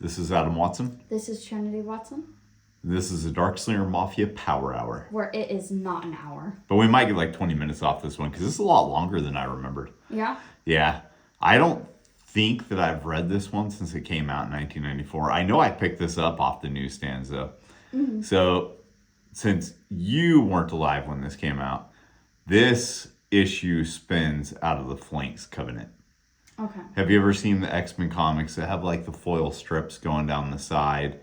This is Adam Watson. This is Trinity Watson. This is a Darkslinger Mafia Power Hour. Where it is not an hour. But we might get like 20 minutes off this one because this is a lot longer than I remembered. Yeah? Yeah. I don't think that I've read this one since it came out in 1994. I know I picked this up off the newsstands though. Mm-hmm. So since you weren't alive when this came out, this issue spins out of the Flanks Covenant. Okay. Have you ever seen the X-Men comics that have like the foil strips going down the side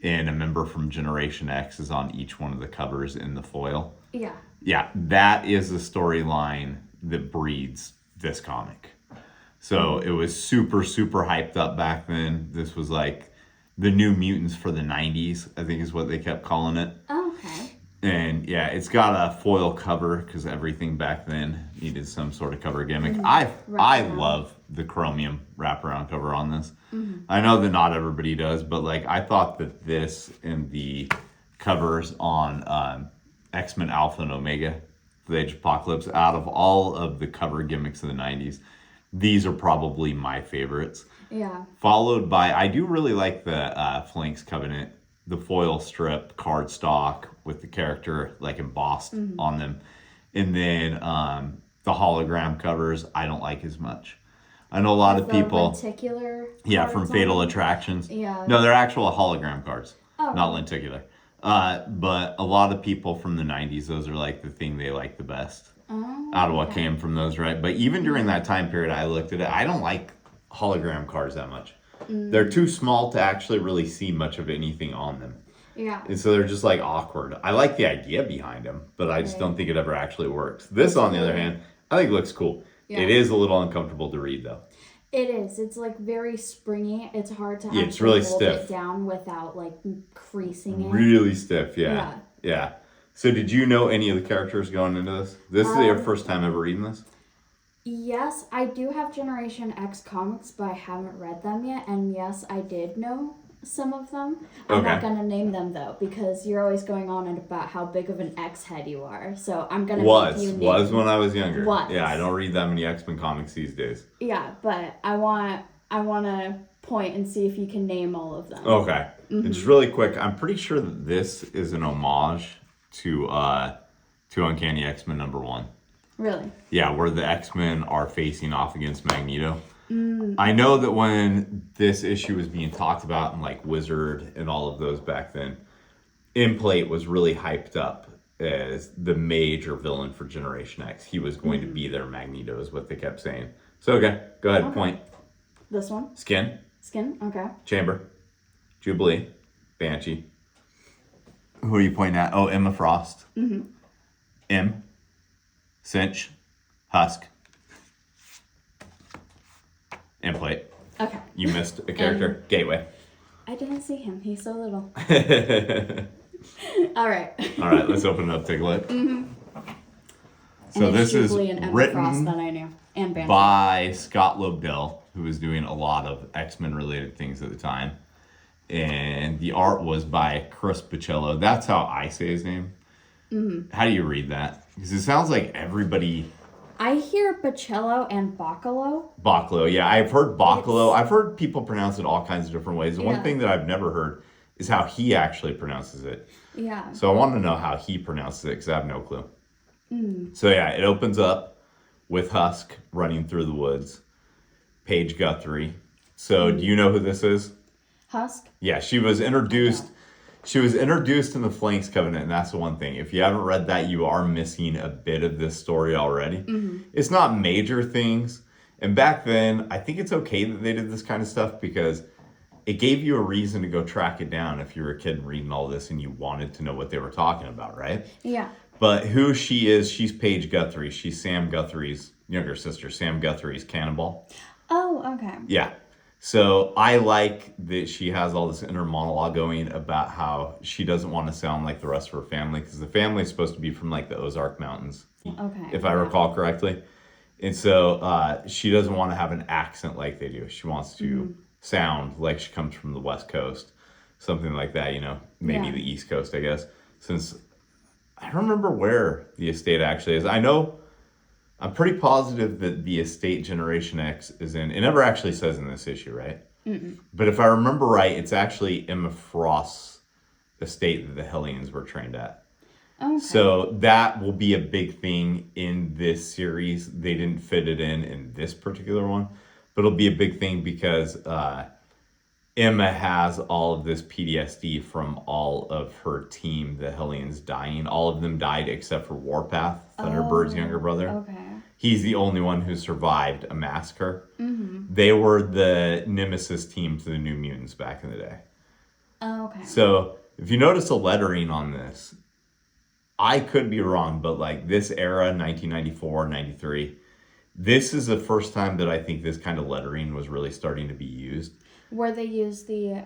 and a member from Generation X is on each one of the covers in the foil? Yeah. Yeah, that is the storyline that breeds this comic. So it was super, super hyped up back then. This was like the New Mutants for the 90s, I think is what they kept calling it. Oh, okay. And yeah, it's got a foil cover because everything back then needed some sort of cover gimmick. Mm-hmm. I love the chromium wraparound cover on this. Mm-hmm. I know that not everybody does, but like I thought that this and the covers on X-Men Alpha and Omega for the Age of Apocalypse, out of all of the cover gimmicks of the 90s, these are probably my favorites. Yeah. Followed by, I do really like the Flanks Covenant, the foil strip cardstock with the character like embossed on them. And then the hologram covers, I don't like as much. I know a lot of people. Lenticular Yeah, from Fatal Attractions. Yeah. No, they're actual hologram cards, oh. not lenticular. But a lot of people from the 90s, those are like the thing they like the best out of what came from those, right? But even during that time period, I looked at it. I don't like hologram cards that much. They're too small to actually really see much of anything on them. Yeah. And so they're just like awkward. I like the idea behind them, but I just don't think it ever actually works. This, on the other hand, I think looks cool. Yeah. It is a little uncomfortable to read, though. It is. It's like very springy. It's hard to actually it's really hold stiff. it down without like creasing it. Really stiff, yeah. So did you know any of the characters going into this? This is your first time ever reading this? Yes, I do have Generation X comics, but I haven't read them yet. And yes, I did know some of them. I'm not going to name them, though, because you're always going on about how big of an X-head you are. So I'm going to make you name. Was when I was younger. Was. Yeah, I don't read that many X-Men comics these days. Yeah, but I want to point and see if you can name all of them. Okay. Mm-hmm. And just really quick, I'm pretty sure that this is an homage to Uncanny X-Men #1. Really? Yeah, where the X-Men are facing off against Magneto. I know that when this issue was being talked about in like Wizard and all of those back then, Implate was really hyped up as the major villain for Generation X. He was going to be their Magneto is what they kept saying. So okay, go ahead, point. This one? Skin, okay. Chamber, Jubilee, Banshee. Who are you pointing at? Oh, Emma Frost. M, Cinch, Husk, Implate. Okay. You missed a character. Gateway. I didn't see him. He's so little. All right. All right, let's open it up. Take a look. So this is written that I knew. And by Scott Lobdell, who was doing a lot of X-Men related things at the time. And the art was by Chris Bachalo. That's how I say his name. How do you read that? Because it sounds like everybody... I hear Bachalo and Bachalo. Bachalo, yeah. I've heard Bachalo. I've heard people pronounce it all kinds of different ways. The one thing that I've never heard is how he actually pronounces it. Yeah. So I want to know how he pronounces it because I have no clue. So yeah, it opens up with Husk running through the woods. Paige Guthrie. So do you know who this is? Husk? Yeah, she was introduced... Okay. She was introduced in the Flanks Covenant, and that's the one thing. If you haven't read that, you are missing a bit of this story already. It's not major things. And back then, I think it's okay that they did this kind of stuff because it gave you a reason to go track it down if you were a kid reading all this and you wanted to know what they were talking about, right? Yeah. But who she is, she's Paige Guthrie. She's Sam Guthrie's younger sister, Sam Guthrie's Cannonball. Oh, okay. Yeah. So I like that she has all this inner monologue going about how she doesn't want to sound like the rest of her family because the family is supposed to be from like the Ozark Mountains, if I recall correctly. And so she doesn't want to have an accent like they do. She wants to sound like she comes from the West Coast, something like that, maybe the East Coast, I guess. Since I don't remember where the estate actually is. I'm pretty positive that the estate Generation X is in. It never actually says in this issue, right? But if I remember right, it's actually Emma Frost's estate that the Hellions were trained at. Okay. So that will be a big thing in this series. They didn't fit it in this particular one, but it'll be a big thing because Emma has all of this PTSD from all of her team, the Hellions, dying. All of them died except for Warpath, Thunderbird's younger brother. Okay. He's the only one who survived a massacre. Mm-hmm. They were the nemesis team to the New Mutants back in the day. Oh, okay. So if you notice the lettering on this, I could be wrong, but like this era, 1994, 93, this is the first time that I think this kind of lettering was really starting to be used. Where they use the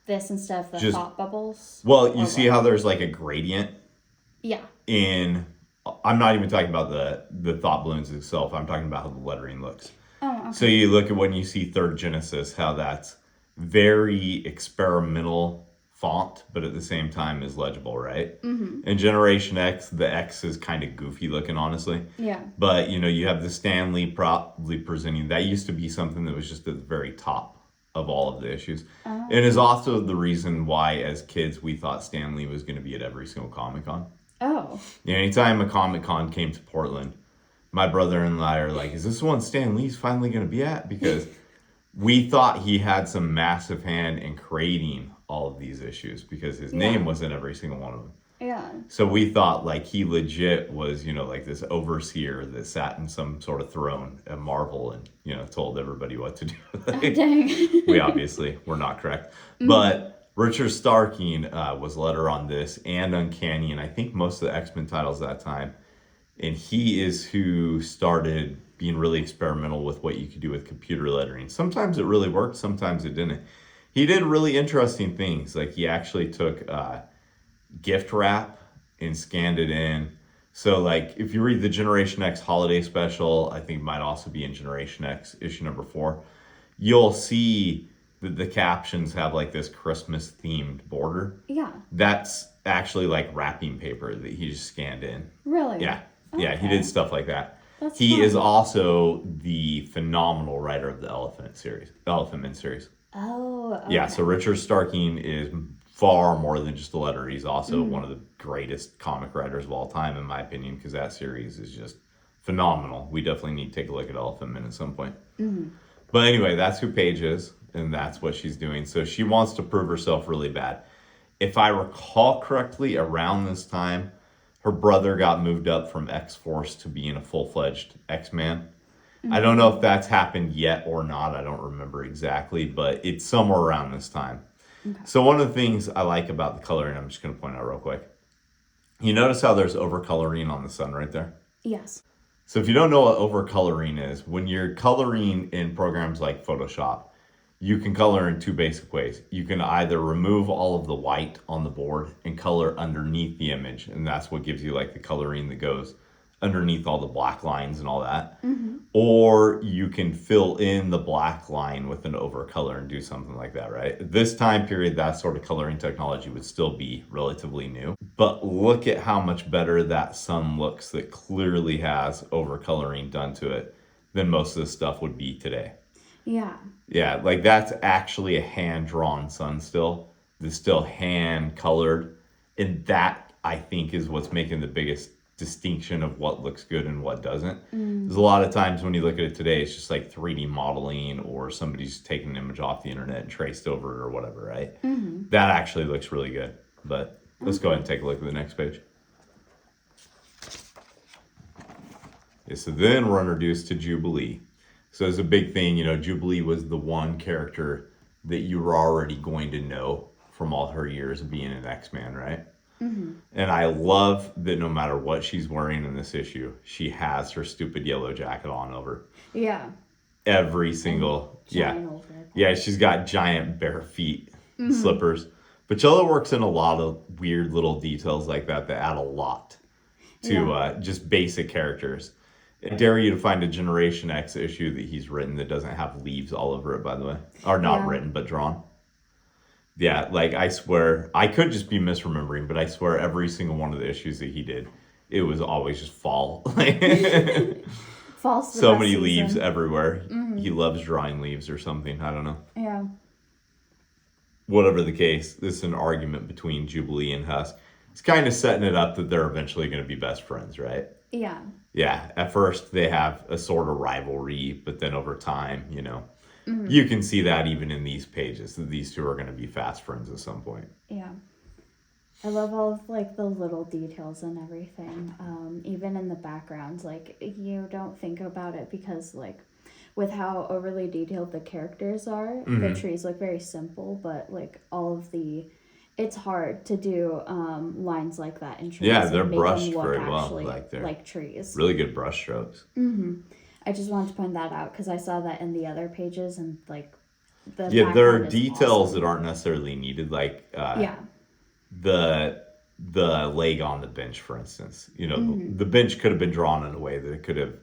this instead of the thought bubbles? Well, you see how there's like a gradient? Yeah. I'm not even talking about the thought balloons itself. I'm talking about how the lettering looks. Oh, okay. So you look at when you see Third Genesis, how that's very experimental font, but at the same time is legible, right? Mm-hmm. In Generation X, the X is kind of goofy looking, honestly. Yeah. But, you have the Stan Lee probably presenting. That used to be something that was just at the very top of all of the issues. Oh. And is also the reason why, as kids, we thought Stan Lee was going to be at every single Comic-Con. Oh. Anytime a Comic-Con came to Portland, my brother and I are like, is this the one Stan Lee's finally going to be at? Because we thought he had some massive hand in creating all of these issues because his name was in every single one of them. Yeah. So we thought like he legit was, like this overseer that sat in some sort of throne at Marvel and, told everybody what to do. Dang. We obviously were not correct. Mm-hmm. But Richard Starking was letter on this and Uncanny, and I think most of the X-Men titles that time. And he is who started being really experimental with what you could do with computer lettering. Sometimes it really worked, sometimes it didn't. He did really interesting things. Like he actually took gift wrap and scanned it in. So like if you read the Generation X holiday special, I think it might also be in Generation X issue number 4, you'll see that the captions have like this Christmas themed border. Yeah. That's actually like wrapping paper that he just scanned in. Really? Yeah. Okay. Yeah, he did stuff like that. That's he fun. is also the phenomenal writer of the Elephant Man series. Oh, okay. Yeah, so Richard Starking is far more than just a letter. He's also one of the greatest comic writers of all time, in my opinion, because that series is just phenomenal. We definitely need to take a look at Elephant Man at some point. Mm-hmm. But anyway, that's who Paige is, and that's what she's doing. So she wants to prove herself really bad. If I recall correctly, around this time, her brother got moved up from X-Force to being a full-fledged X-Man. Mm-hmm. I don't know if that's happened yet or not. I don't remember exactly, but it's somewhere around this time. Okay. So one of the things I like about the coloring, I'm just going to point out real quick. You notice how there's overcoloring on the sun right there? Yes. So if you don't know what overcoloring is, when you're coloring in programs like Photoshop, you can color in two basic ways. You can either remove all of the white on the board and color underneath the image, and that's what gives you like the coloring that goes underneath all the black lines and all that. Mm-hmm. Or you can fill in the black line with an overcolor and do something like that, right? At this time period, that sort of coloring technology would still be relatively new. But look at how much better that sun looks that clearly has overcoloring done to it than most of the stuff would be today. Yeah. Yeah, like that's actually a hand-drawn sun still. That's still hand-colored. And that, I think, is what's making the biggest distinction of what looks good and what doesn't. There's a lot of times when you look at it today, it's just like 3D modeling or somebody's taken an image off the internet and traced over it or whatever, right? Mm-hmm. That actually looks really good. But let's go ahead and take a look at the next page. Okay, so then we're introduced to Jubilee. So it's a big thing, Jubilee was the one character that you were already going to know from all her years of being an X-Man, right? Mm-hmm. And I love that no matter what she's wearing in this issue, she has her stupid yellow jacket on over. Yeah. Every single, yeah, she's got giant bare feet, slippers. But Chella works in a lot of weird little details like that add a lot to just basic characters. I dare you to find a Generation X issue that he's written that doesn't have leaves all over it, by the way. Or not written, but drawn. Yeah, like I swear, I could just be misremembering, but I swear every single one of the issues that he did, it was always just fall. Fall's the so best many season. leaves everywhere. He loves drawing leaves or something. I don't know. Yeah. Whatever the case, this is an argument between Jubilee and Husk. It's kind of setting it up that they're eventually going to be best friends, right? Yeah. Yeah. At first, they have a sort of rivalry, but then over time, you can see that even in these pages that these two are going to be fast friends at some point. Yeah. I love all of like the little details and everything. Even in the backgrounds, like you don't think about it because like with how overly detailed the characters are, the trees look very simple, but like all of it's hard to do lines like that in trees. Yeah, they're and make brushed them look very well. actually Like they're like trees. really good brush strokes. I just wanted to point that out because I saw that in the other pages and like the there are background is details awesome. that aren't necessarily needed, like Yeah. the leg on the bench, for instance. The bench could have been drawn in a way that it could have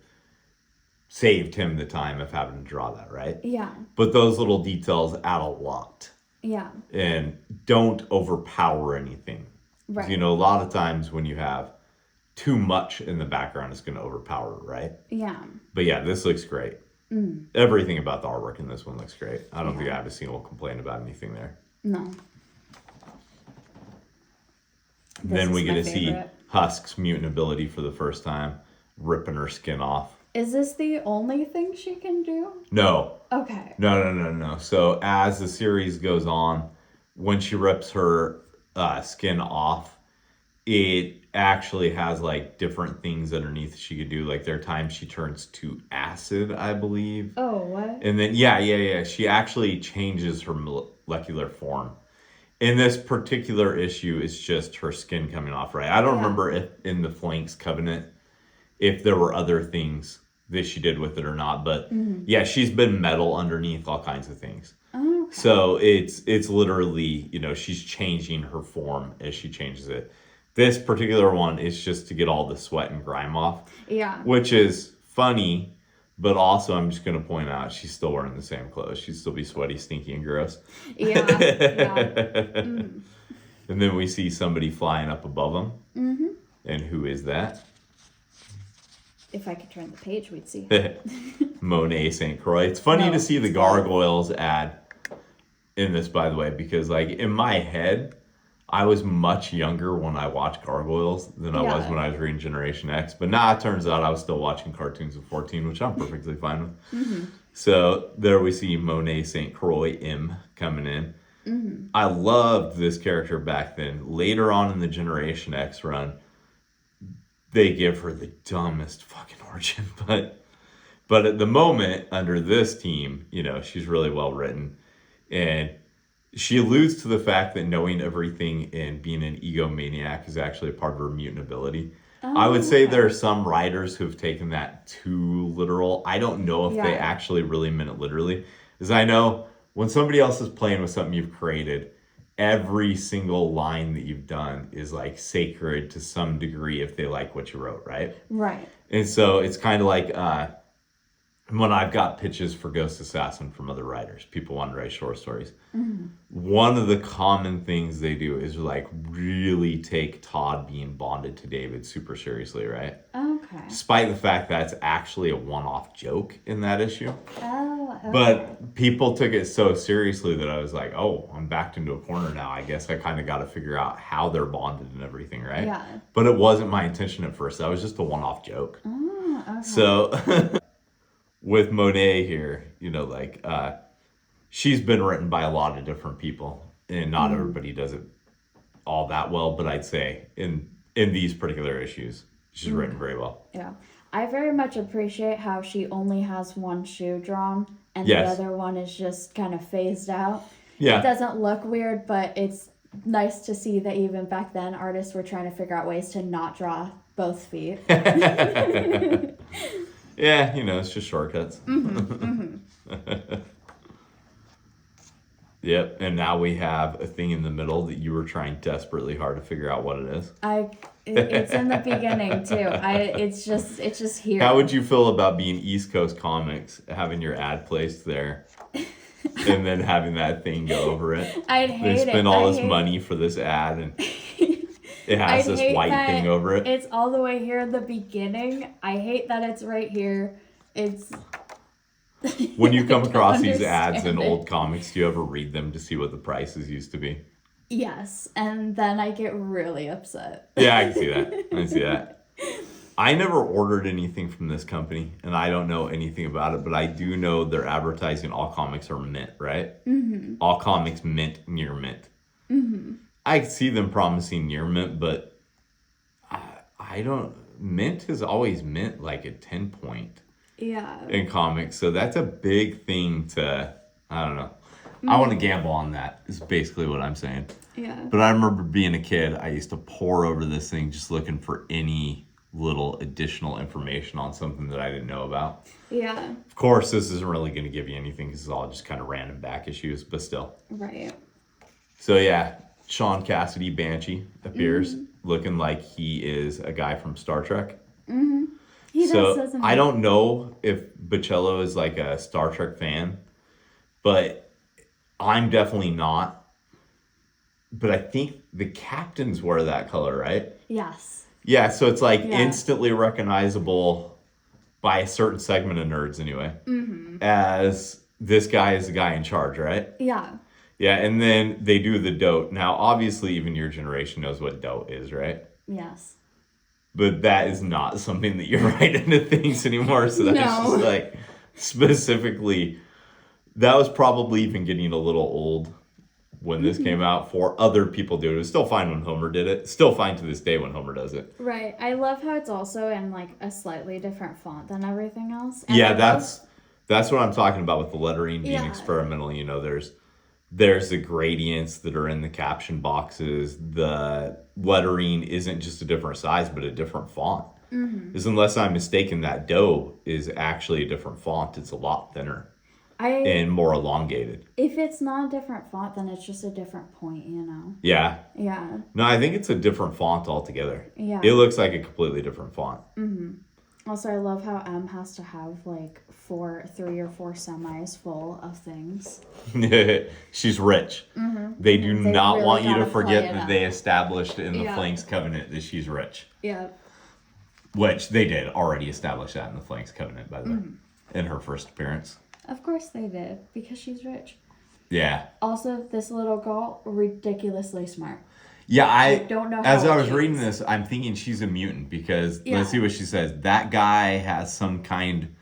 saved him the time of having to draw that, right? Yeah. But those little details add a lot. Yeah. And don't overpower anything. Right. A lot of times when you have too much in the background, it's going to overpower it, right? Yeah. But yeah, this looks great. Everything about the artwork in this one looks great. I don't think I have a single complaint about anything there. No. Then we get to see favorite. Husk's mutant ability for the first time, ripping her skin off. Is this the only thing she can do? No. Okay. No. So as the series goes on, when she rips her skin off, it actually has like different things underneath she could do. Like there are times she turns to acid, I believe. Oh, what? And then yeah. She actually changes her molecular form. In this particular issue, it's just her skin coming off, right? I don't remember if in the Flanks Covenant if there were other things that she did with it or not, but yeah, she's been metal underneath all kinds of things. Oh, okay. So it's literally, she's changing her form as she changes it. This particular one is just to get all the sweat and grime off. Yeah. Which is funny, but also I'm just going to point out she's still wearing the same clothes. She'd still be sweaty, stinky, and gross. Yeah. And then we see somebody flying up above them. Mm-hmm. And who is that? If I could turn the page, we'd see. Monet St. Croix. It's funny to see the gargoyles ad in this, by the way, because like in my head, I was much younger when I watched Gargoyles than I was when I was reading Generation X. But now it turns out I was still watching cartoons at 14, which I'm perfectly fine with. So there we see Monet St. Croix M coming in. I loved this character back then. Later on in the Generation X run, they give her the dumbest fucking origin. But at the moment, under this team, she's really well written. And she alludes to the fact that knowing everything and being an egomaniac is actually a part of her mutant ability. I would say there are some writers who have taken that too literal. I don't know if they actually really meant it literally. Because I know when somebody else is playing with something you've created, every single line that you've done is like sacred to some degree if they like what you wrote, right? Right. And so it's kind of like when I've got pitches for Ghost Assassin from other writers, people want to write short stories. One of the common things they do is like really take Todd being bonded to David super seriously, right? Okay. Despite the fact that it's actually a one-off joke in that issue. Oh, okay. But people took it so seriously that I was like, oh, I'm backed into a corner now. I guess I kind of got to figure out how they're bonded and everything, right? Yeah. But it wasn't my intention at first. That was just a one-off joke. Oh, okay. So with Monet here, she's been written by a lot of different people, and not everybody does it all that well. But I'd say in these particular issues, she's written very well. Yeah. I very much appreciate how she only has one shoe drawn and the other one is just kind of phased out. Yeah. It doesn't look weird, but it's nice to see that even back then artists were trying to figure out ways to not draw both feet. Yeah, it's just shortcuts. Yep, and now we have a thing in the middle that you were trying desperately hard to figure out what it is. It's in the beginning too. It's just here. How would you feel about being East Coast Comics, having your ad placed there, and then having that thing go over it? I'd hate it. They spend all this money for this ad, and it has this white thing over it. It's all the way here in the beginning. I hate that it's right here. It's When you come I don't across these ads in understand it. old comics, do you ever read them to see what the prices used to be? Yes, and then I get really upset. Yeah, I can see that. I can see that. I never ordered anything from this company, and I don't know anything about it, but I do know they're advertising all comics are mint, right? Mm-hmm. All comics mint, near mint. Mm-hmm. I can see them promising near mint, but I don't. Mint is always mint like a 10 point Yeah. in comics, so that's a big thing to. I don't know. I want to gamble on that, is basically what I'm saying. Yeah. But I remember being a kid, I used to pore over this thing just looking for any little additional information on something that I didn't know about. Yeah. Of course, this isn't really going to give you anything because it's all just kind of random back issues, but still. Right. So yeah, Sean Cassidy Banshee appears looking like he is a guy from Star Trek. Mm-hmm. He So does, doesn't he? I don't know if Bachalo is like a Star Trek fan, but I'm definitely not. But I think the captains wear that color, right? Yes. Yeah, so it's like instantly recognizable by a certain segment of nerds anyway. Mm-hmm. As this guy is the guy in charge, right? Yeah. Yeah, and then they do the dote. Now, obviously, even your generation knows what dote is, right? Yes. But that is not something that you write into things anymore. So that's just like specifically, that was probably even getting a little old when this came out for other people to do it. It was still fine when Homer did it. Still fine to this day when Homer does it. Right. I love how it's also in like a slightly different font than everything else. And Yeah, that's what I'm talking about with the lettering being experimental. You know, there's the gradients that are in the caption boxes. The lettering isn't just a different size, but a different font. Because unless I'm mistaken, that dough is actually a different font. It's a lot thinner and more elongated. If it's not a different font, then it's just a different point, you know? Yeah. Yeah. No, I think it's a different font altogether. Yeah. It looks like a completely different font. Also, I love how M has to have like 3 or 4 semis full of things. She's rich. They do not really want you to gotta forget play it that up. they established in the Flanks Covenant that she's rich. Yeah. Which they did already establish that in the Flanks Covenant, by the way, in her first appearance. Of course they did, because she's rich. Yeah. Also, this little girl, ridiculously smart. Yeah, I don't know how as I it was is. reading this, I'm thinking she's a mutant because let's see what she says. That guy has some kind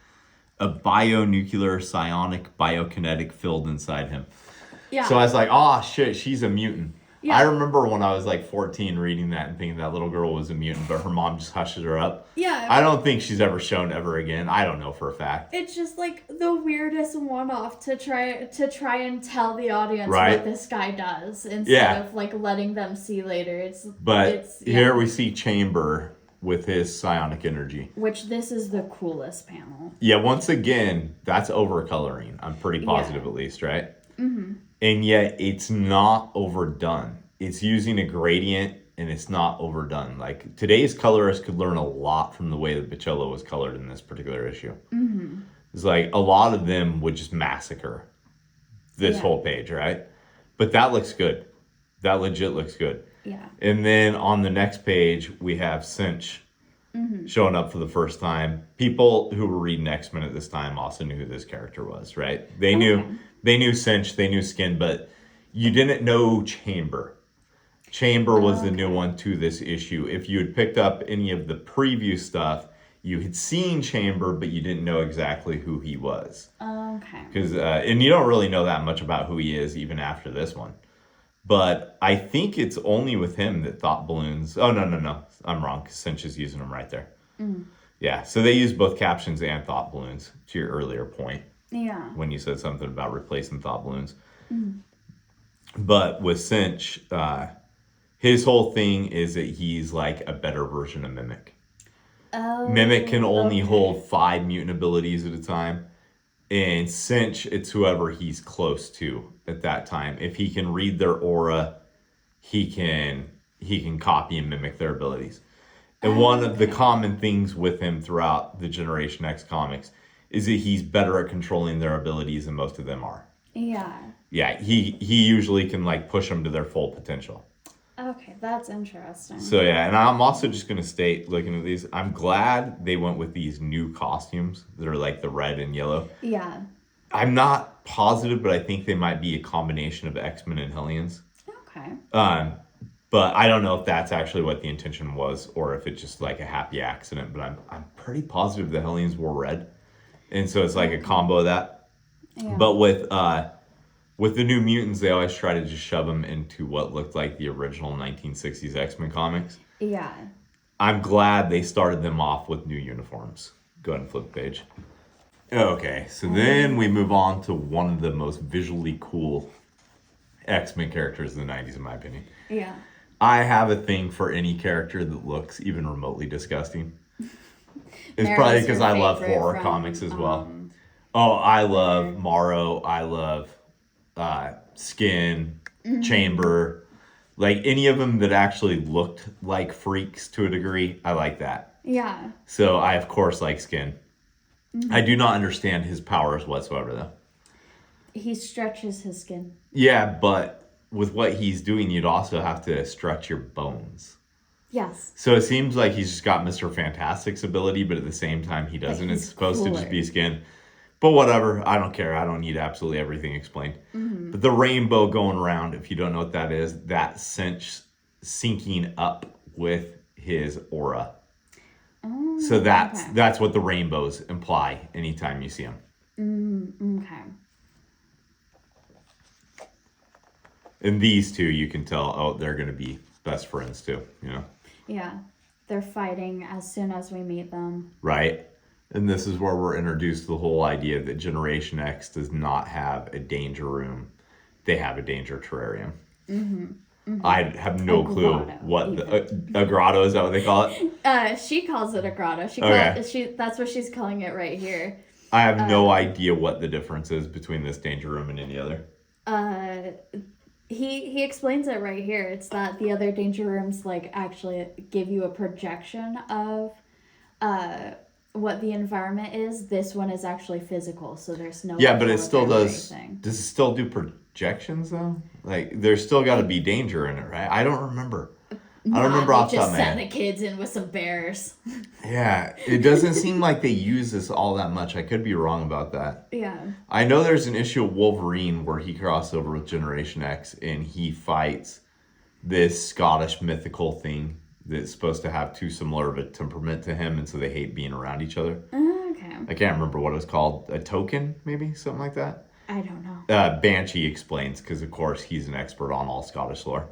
of bionuclear psionic biokinetic filled inside him. Yeah. So I was like, oh shit, she's a mutant. Yeah. I remember when I was like 14 reading that and thinking that little girl was a mutant, but her mom just hushes her up. Yeah. I don't think she's ever shown ever again. I don't know for a fact. It's just like the weirdest one-off to try and tell the audience Right. what this guy does instead of like letting them see later. Here we see Chamber with his psionic energy. Which this is the coolest panel. Yeah, once again, that's overcoloring. I'm pretty positive at least, right? Mm-hmm. And yet it's not overdone. It's using a gradient and it's not overdone. Like today's colorists could learn a lot from the way that Bachalo was colored in this particular issue. Mm-hmm. It's like a lot of them would just massacre this whole page, right? But that looks good. That legit looks good. Yeah. And then on the next page, we have Cinch showing up for the first time. People who were reading X-Men at this time also knew who this character was, right? They knew Cinch, they knew Skin, but you didn't know Chamber. Chamber was the new one to this issue. If you had picked up any of the preview stuff, you had seen Chamber, but you didn't know exactly who he was. Okay. Because and you don't really know that much about who he is even after this one. But I think it's only with him that Thought Balloons... Oh, no. I'm wrong, because Cinch is using them right there. Yeah, so they use both captions and Thought Balloons, to your earlier point. Yeah. When you said something about replacing Thought Balloons. But with Cinch, his whole thing is that he's like a better version of Mimic. Oh, Mimic can only hold 5 mutant abilities at a time. And Cinch, it's whoever he's close to at that time. If he can read their aura, he can copy and mimic their abilities. And one of the common things with him throughout the Generation X comics is that he's better at controlling their abilities than most of them are. Yeah. Yeah, he usually can like push them to their full potential. Okay. Okay, that's interesting. So yeah, and I'm also just gonna state, looking at these, I'm glad they went with these new costumes that are like the red and yellow. Yeah. I'm not positive, but I think they might be a combination of X-Men and Hellions. Okay. But I don't know if that's actually what the intention was, or if it's just like a happy accident. But I'm pretty positive the Hellions wore red, and so it's like a combo of that. Yeah. But with the New Mutants, they always try to just shove them into what looked like the original 1960s X-Men comics. Yeah. I'm glad they started them off with new uniforms. Go ahead and flip the page. Okay, so then we move on to one of the most visually cool X-Men characters of the 90s, in my opinion. Yeah. I have a thing for any character that looks even remotely disgusting. It's probably because I love horror comics as well. I love Morrow. I love Skin, Chamber. Like any of them that actually looked like freaks to a degree, I like that. Yeah. So I, of course, like Skin. I do not understand his powers whatsoever, though. He stretches his skin. Yeah, but with what he's doing, you'd also have to stretch your bones. Yes. So it seems like he's just got Mr. Fantastic's ability, but at the same time, he doesn't. It's supposed to just be Skin. But whatever, I don't care. I don't need absolutely everything explained. But the rainbow going around, if you don't know what that is, that syncing up with his aura. Oh, so that's what the rainbows imply anytime you see them. Okay. And these two, you can tell, they're going to be best friends too, you know? Yeah. They're fighting as soon as we meet them. Right. And this is where we're introduced to the whole idea that Generation X does not have a danger room. They have a danger terrarium. I have no clue what a grotto, is that what they call it? She calls it a grotto. That's what she's calling it right here. I have no idea what the difference is between this danger room and any other. He explains it right here. It's that the other danger rooms like actually give you a projection of what the environment is. This one is actually physical, so there's no. Yeah, but it still does. Does it still do projections though? Like there's still got to be danger in it, right? I don't remember. I don't remember off the top of my head. Just send the kids in with some bears. Yeah, it doesn't seem like they use this all that much. I could be wrong about that. Yeah. I know there's an issue of Wolverine where he crosses over with Generation X and he fights this Scottish mythical thing that's supposed to have too similar of a temperament to him, and so they hate being around each other. Okay. I can't remember what it was called. A token, maybe? Something like that? I don't know. Banshee explains, because of course he's an expert on all Scottish lore.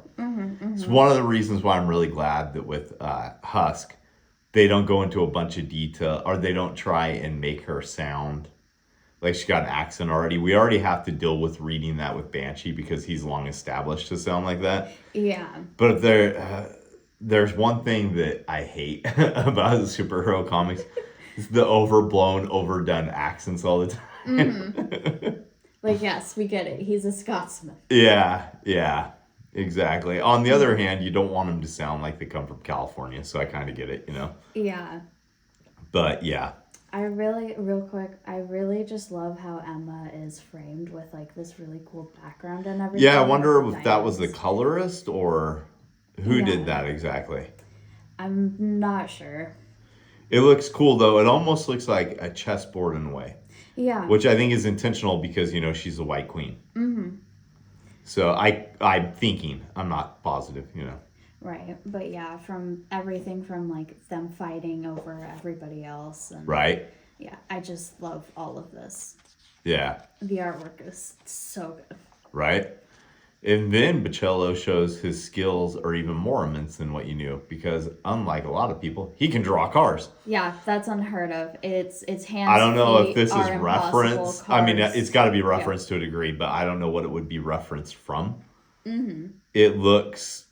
It's one of the reasons why I'm really glad that with Husk, they don't go into a bunch of detail, or they don't try and make her sound like she's got an accent already. We already have to deal with reading that with Banshee because he's long established to sound like that. Yeah. But if there's one thing that I hate about the superhero comics, it's the overblown, overdone accents all the time. Like, yes, we get it. He's a Scotsman. Yeah, exactly. On the other hand, you don't want them to sound like they come from California, so I kind of get it, you know? Yeah. But, yeah. Real quick, I really just love how Emma is framed with, like, this really cool background and everything. Yeah, I wonder if that was the colorist or who did that exactly. I'm not sure. It looks cool, though. It almost looks like a chessboard in a way. Yeah. Which I think is intentional because, you know, she's a white queen. So I'm thinking. I'm not positive, you know. Right. But yeah, from everything from like them fighting over everybody else. And, right. Yeah. I just love all of this. Yeah. The artwork is so good. Right. And then Bachalo shows his skills are even more immense than what you knew, because unlike a lot of people, he can draw cars. Yeah, that's unheard of. It's hands. I don't know if this is reference. I mean, it's got to be referenced to a degree, but I don't know what it would be referenced from. It looks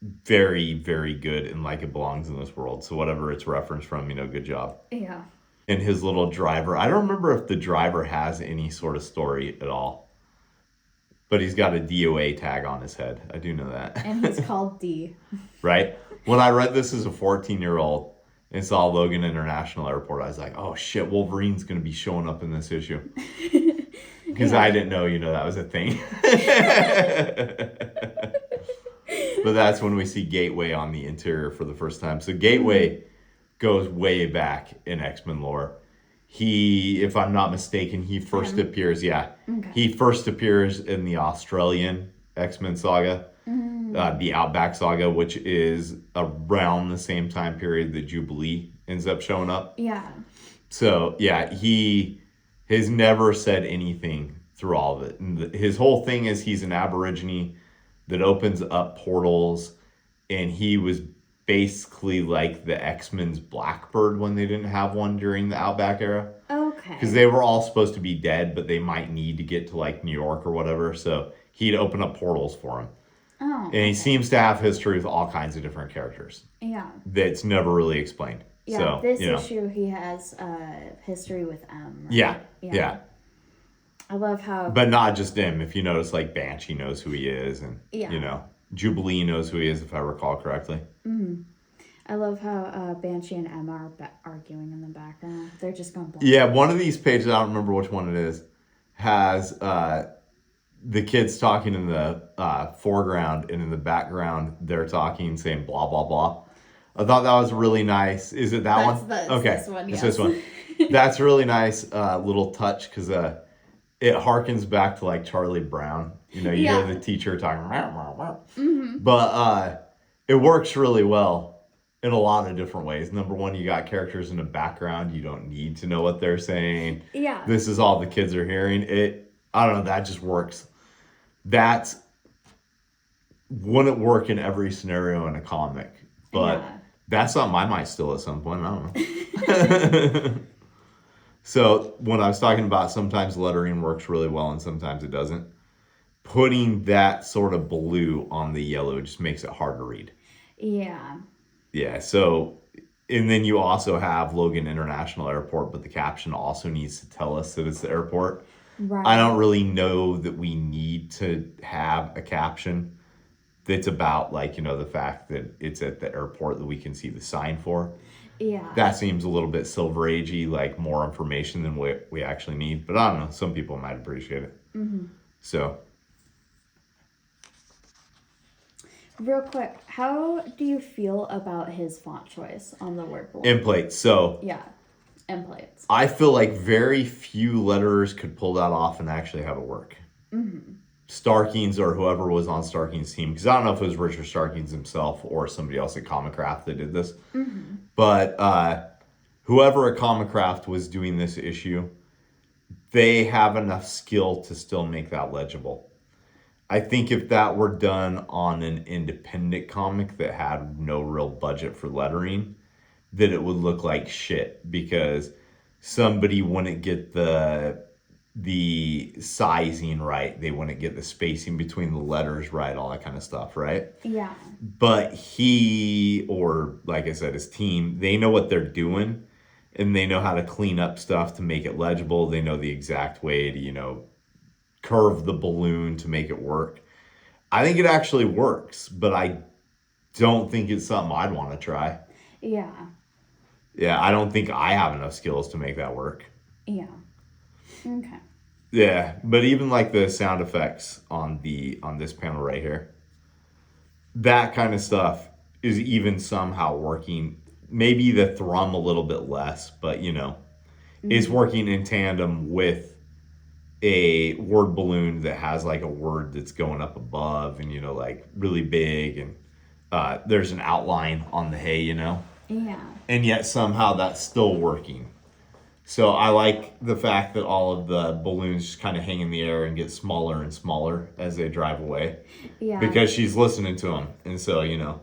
very, very good and like it belongs in this world. So whatever it's referenced from, you know, good job. Yeah. And his little driver. I don't remember if the driver has any sort of story at all. But he's got a DOA tag on his head. I do know that. And he's called D. Right? When I read this as a 14-year-old and saw Logan International Airport, I was like, oh shit, Wolverine's going to be showing up in this issue. Because I didn't know, you know, that was a thing. But that's when we see Gateway on the interior for the first time. So Gateway goes way back in X-Men lore. He, if I'm not mistaken, he first appears, he first appears in the Australian X-Men saga, the Outback saga, which is around the same time period that Jubilee ends up showing up. Yeah. So, yeah, he has never said anything through all of it. And his whole thing is he's an Aborigine that opens up portals, and he was basically like the X-Men's Blackbird when they didn't have one during the Outback era. Okay. Because they were all supposed to be dead, but they might need to get to like New York or whatever. So he'd open up portals for him. Oh. And he seems to have history with all kinds of different characters. Yeah. That's never really explained. Yeah, so, this issue he has history with M. Right? Yeah. I love how... But not just him. If you notice, like, Banshee knows who he is. And, Jubilee knows who he is, if I recall correctly. Mm-hmm. I love how Banshee and Emma are arguing in the background. They're just going blank. Yeah, one of these pages, I don't remember which one it is, has the kids talking in the foreground, and in the background, they're talking, saying blah, blah, blah. I thought that was really nice. Is it that one? Okay. This one, yes. It's this one. That's a really nice little touch, because it harkens back to like Charlie Brown. You know, you hear the teacher talking. But it works really well in a lot of different ways. Number one, you got characters in the background. You don't need to know what they're saying. Yeah. This is all the kids are hearing. I don't know, that just works. That wouldn't work in every scenario in a comic. But that's on my mind still at some point. I don't know. So when I was talking about sometimes lettering works really well and sometimes it doesn't, putting that sort of blue on the yellow just makes it hard to read. Yeah. Yeah, so, and then you also have Logan International Airport, but the caption also needs to tell us that it's the airport. Right. I don't really know that we need to have a caption that's about, like, the fact that it's at the airport that we can see the sign for. Yeah. That seems a little bit Silver Agey, like more information than we actually need. But I don't know, some people might appreciate it. Mm-hmm. So. Real quick, how do you feel about his font choice on the word balloon? End plates. So. Yeah. End plates. I feel like very few letterers could pull that off and actually have it work. Mm-hmm. Starkings or whoever was on Starking's team, because I don't know if it was Richard Starkings himself or somebody else at Comic Craft that did this. Mm-hmm. But whoever at Comic Craft was doing this issue, they have enough skill to still make that legible. I think if that were done on an independent comic that had no real budget for lettering, that it would look like shit, because somebody wouldn't get the sizing right, they wouldn't get the spacing between the letters right, all that kind of stuff, right? Yeah. But he, or like I said, his team, they know what they're doing, and they know how to clean up stuff to make it legible. They know the exact way to, curve the balloon to make it work. I think it actually works, but I don't think it's something I'd want to try. Yeah. Yeah, I don't think I have enough skills to make that work. Yeah. Okay. Yeah, but even like the sound effects on this panel right here, that kind of stuff is even somehow working. Maybe the thrum a little bit less, but is working in tandem with a word balloon that has like a word that's going up above and like really big, and there's an outline on the hay, Yeah. and yet somehow that's still working. So I like the fact that all of the balloons just kind of hang in the air and get smaller and smaller as they drive away. Yeah. Because she's listening to them. And so,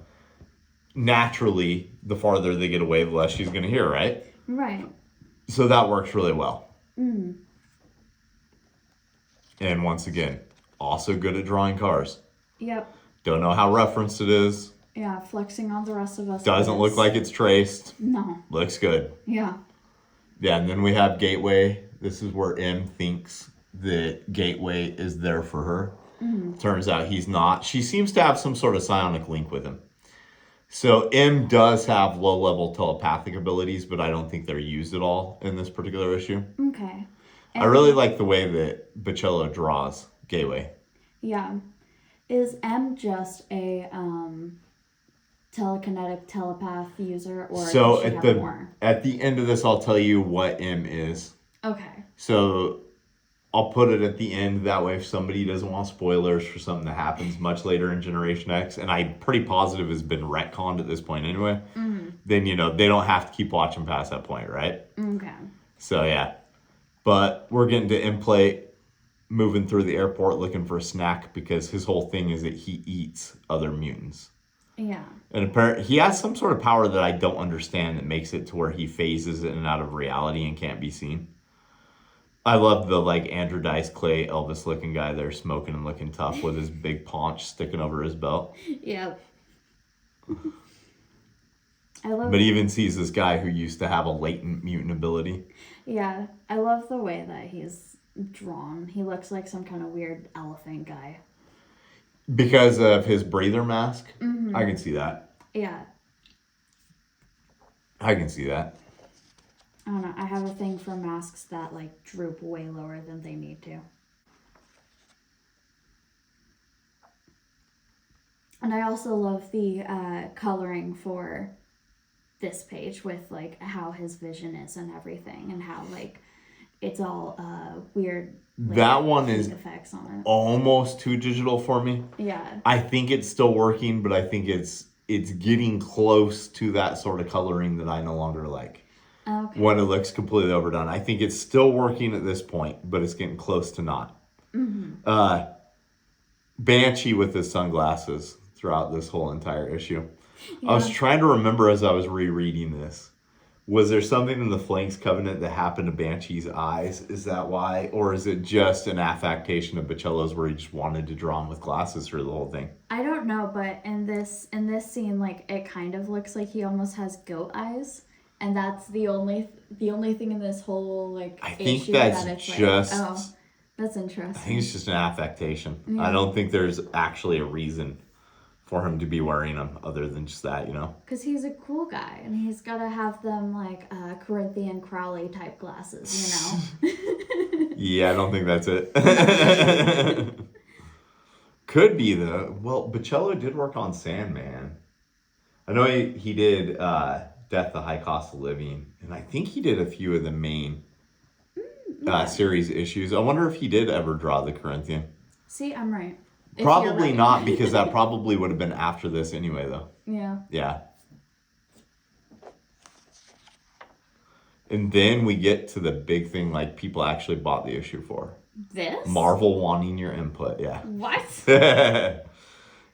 naturally, the farther they get away, the less she's going to hear, right? Right. So that works really well. Mm. And once again, also good at drawing cars. Yep. Don't know how referenced it is. Yeah, flexing on the rest of us. Doesn't look like it's traced. No. Looks good. Yeah. Yeah, and then we have Gateway. This is where M thinks that Gateway is there for her. Mm. Turns out he's not. She seems to have some sort of psionic link with him. So M does have low-level telepathic abilities, but I don't think they're used at all in this particular issue. Okay. I really like the way that Bachalo draws Gateway. Yeah. Is M just a telekinetic telepath user, or So does she have more? at the end of this, I'll tell you what M is. Okay. So I'll put it at the end. That way, if somebody doesn't want spoilers for something that happens much later in Generation X, and I'm pretty positive has been retconned at this point anyway, then, they don't have to keep watching past that point, right? Okay. So, yeah. But we're getting to M-Play moving through the airport looking for a snack because his whole thing is that he eats other mutants. Yeah. And apparently, he has some sort of power that I don't understand that makes it to where he phases in and out of reality and can't be seen. I love the Andrew Dice Clay Elvis looking guy there smoking and looking tough with his big paunch sticking over his belt. Yep. But even sees this guy who used to have a latent mutant ability. Yeah, I love the way that he's drawn. He looks like some kind of weird elephant guy. Because of his breather mask? I can see that. Yeah. I can see that. I don't know. I have a thing for masks that droop way lower than they need to. And I also love the coloring for this page with how his vision is and everything, and how it's all weird. That one is effects on it. Almost too digital for me. Yeah. I think it's still working, but I think it's getting close to that sort of coloring that I no longer like. Okay. When it looks completely overdone. I think it's still working at this point, but it's getting close to not. Banshee with his sunglasses throughout this whole entire issue. Yeah. I was trying to remember as I was rereading this. Was there something in the Flanks Covenant that happened to Banshee's eyes? Is that why? Or is it just an affectation of Bachalo's where he just wanted to draw him with glasses through the whole thing? I don't know, but in this scene, it kind of looks like he almost has goat eyes. And that's the only thing in this whole I think issue that's that it's just that's interesting. I think it's just an affectation. Yeah. I don't think there's actually a reason for him to be wearing them other than just that, Because he's a cool guy and he's got to have them Corinthian Crowley type glasses, Yeah, I don't think that's it. Could be though. Well, Bachalo did work on Sandman. I know he did Death, the High Cost of Living, and I think he did a few of the main series issues. I wonder if he did ever draw the Corinthian. See, I'm right. Probably not, because that probably would have been after this anyway, though. Yeah. Yeah. And then we get to the big thing, people actually bought the issue for. This? Marvel wanting your input, yeah. What?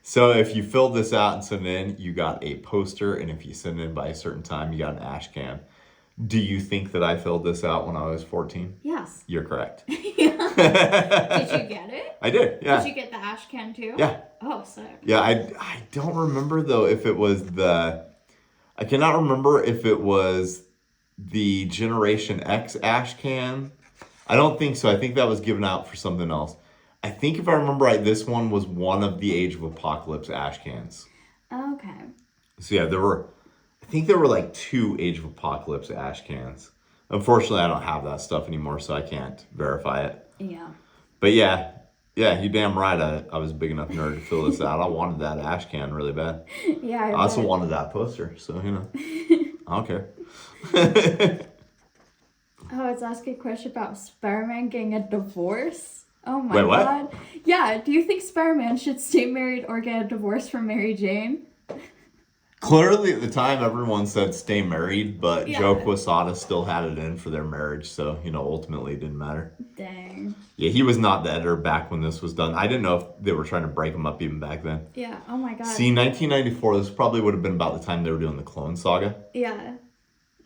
So if you filled this out and sent it in, you got a poster, and if you sent it in by a certain time, you got an ash can. Do you think that I filled this out when I was 14? Yes. You're correct. Did you get it? I did, yeah. Did you get the ash can too? Yeah. Oh, sick. Yeah, I don't remember, though, if it was I cannot remember if it was the Generation X ash can. I don't think so. I think that was given out for something else. I think if I remember right, this one was one of the Age of Apocalypse ash cans. Okay. So yeah, I think there were 2 Age of Apocalypse ash cans. Unfortunately, I don't have that stuff anymore, so I can't verify it. Yeah. But yeah, you're damn right. I was a big enough nerd to fill this out. I wanted that ash can really bad. Yeah, I also wanted that poster, so I don't care. Oh, it's asking a question about Spider-Man getting a divorce. Oh my Wait, what? God. Yeah, do you think Spider-Man should stay married or get a divorce from Mary Jane? Clearly, at the time, everyone said stay married, but Joe Quesada still had it in for their marriage, so, ultimately it didn't matter. Dang. Yeah, he was not the editor back when this was done. I didn't know if they were trying to break him up even back then. Yeah, oh my God. See, 1994, this probably would have been about the time they were doing the Clone Saga. Yeah.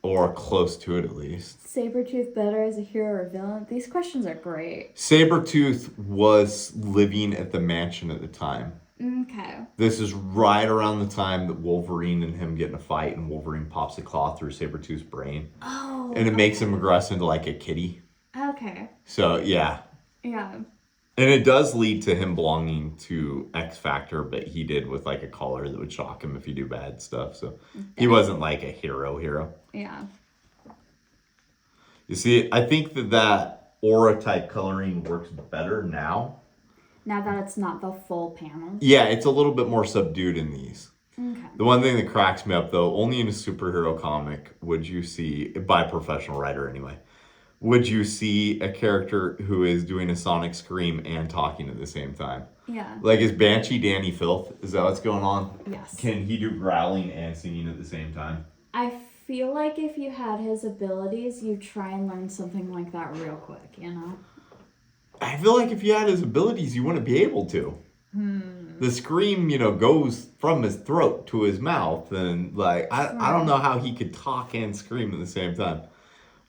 Or close to it, at least. Sabretooth better as a hero or villain? These questions are great. Sabretooth was living at the mansion at the time. Okay. This is right around the time that Wolverine and him get in a fight, and Wolverine pops a claw through Sabretooth's brain. Oh. And it makes him regress into a kitty. Okay. So, yeah. Yeah. And it does lead to him belonging to X Factor, but he did with a collar that would shock him if he do bad stuff. So he wasn't a hero. Yeah. You see, I think that aura type coloring works better now. Now that it's not the full panel. Yeah, it's a little bit more subdued in these. Okay. The one thing that cracks me up, though, only in a superhero comic would you see, by a professional writer anyway, would you see a character who is doing a sonic scream and talking at the same time. Yeah. Like, is Banshee Danny Filth? Is that what's going on? Yes. Can he do growling and singing at the same time? I feel like if you had his abilities, you'd try and learn something like that real quick, you know? I feel like if you had his abilities, you wouldn't be able to. The scream, goes from his throat to his mouth, and like I don't know how he could talk and scream at the same time.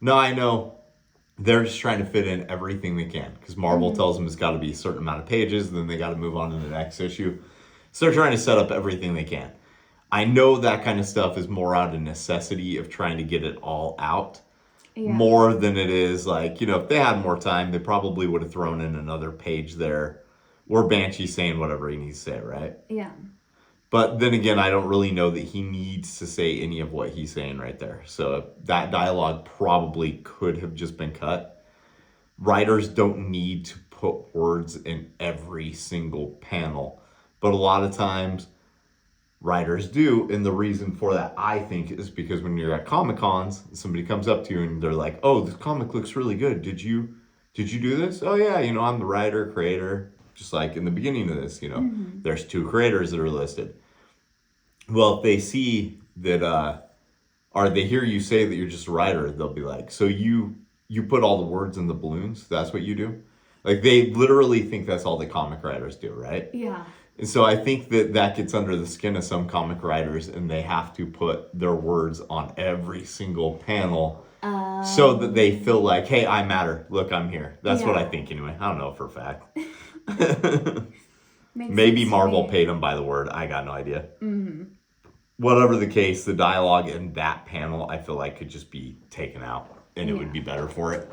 No, I know they're just trying to fit in everything they can because Marvel tells them it's got to be a certain amount of pages, then they got to move on to the next issue. So they're trying to set up everything they can. I know that kind of stuff is more out of necessity of trying to get it all out. Yeah. More than it is like, if they had more time, they probably would have thrown in another page there where Banshee's saying whatever he needs to say, right? Yeah. But then again, I don't really know that he needs to say any of what he's saying right there. So that dialogue probably could have just been cut. Writers don't need to put words in every single panel. But a lot of times, writers do. And the reason for that, I think, is because when you're at Comic-Cons, somebody comes up to you and they're like, oh, this comic looks really good. Did you do this? Oh, yeah, I'm the writer, creator. Just like in the beginning of this, there's 2 creators that are listed. Well, if they see that, or they hear you say that you're just a writer, they'll be like, so you put all the words in the balloons? That's what you do? Like, they literally think that's all the comic writers do, right? Yeah. And so I think that gets under the skin of some comic writers, and they have to put their words on every single panel so that they feel like, hey, I matter. Look, I'm here. That's what I think anyway. I don't know for a fact. Maybe Marvel paid him by the word. I got no idea. Whatever the case, the dialogue in that panel, I feel like could just be taken out, and it would be better for it.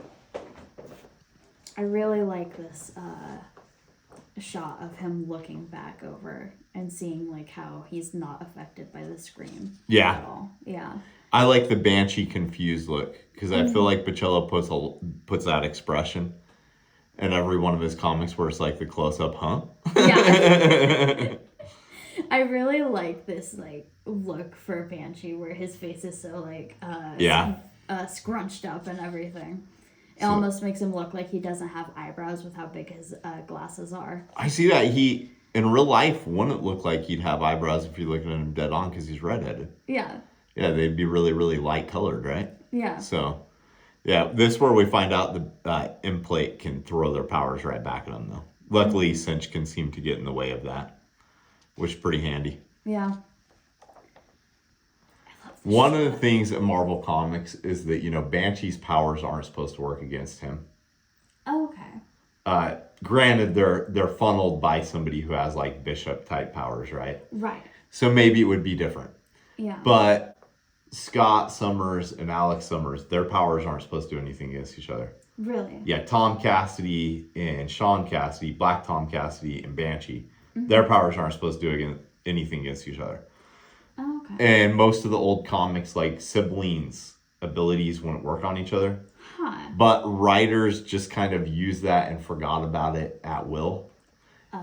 I really like this shot of him looking back over and seeing like how he's not affected by the scream. Yeah. At all. Yeah. I like the Banshee confused look because I feel like Bachalo puts that expression in every one of his comics where it's like the close-up, huh? Yeah. I really like this like look for Banshee where his face is so like scrunched up and everything. It almost makes him look like he doesn't have eyebrows with how big his glasses are. I see that. He, in real life, wouldn't look like he'd have eyebrows if you're looking at him dead on because he's redheaded. Yeah. Yeah, they'd be really, really light colored, right? Yeah. So, yeah, this is where we find out the Implate can throw their powers right back at them, though. Luckily, Cinch can seem to get in the way of that, which is pretty handy. Yeah. One of the things in Marvel Comics is that, Banshee's powers aren't supposed to work against him. Oh, okay. Granted, they're funneled by somebody who has, like, Bishop-type powers, right? Right. So maybe it would be different. Yeah. But Scott Summers and Alex Summers, their powers aren't supposed to do anything against each other. Really? Yeah, Tom Cassidy and Sean Cassidy, Black Tom Cassidy and Banshee, their powers aren't supposed to do anything against each other. Oh, okay. And most of the old comics, like siblings' abilities wouldn't work on each other. Huh. But writers just kind of used that and forgot about it at will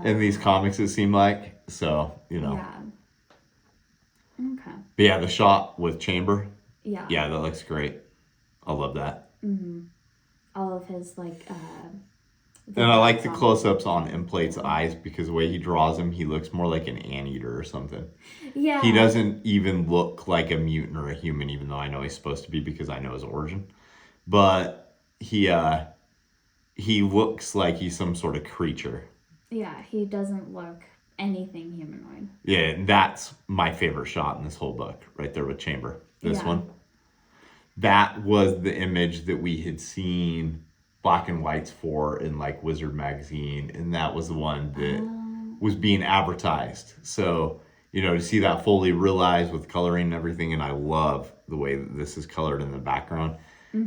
in these comics, it seemed like. So, Yeah. Okay. But yeah, the shot with Chamber. Yeah. Yeah, that looks great. I love that. All of his, like, and I like the close-ups on Implate's eyes because the way he draws him, he looks more like an anteater or something. Yeah. He doesn't even look like a mutant or a human, even though I know he's supposed to be because I know his origin. But he looks like he's some sort of creature. Yeah, he doesn't look anything humanoid. Yeah, and that's my favorite shot in this whole book, right there with Chamber. This one. That was the image that we had seen black and whites for in like Wizard magazine, and that was the one that was being advertised. So, to see that fully realized with coloring and everything, and I love the way that this is colored in the background.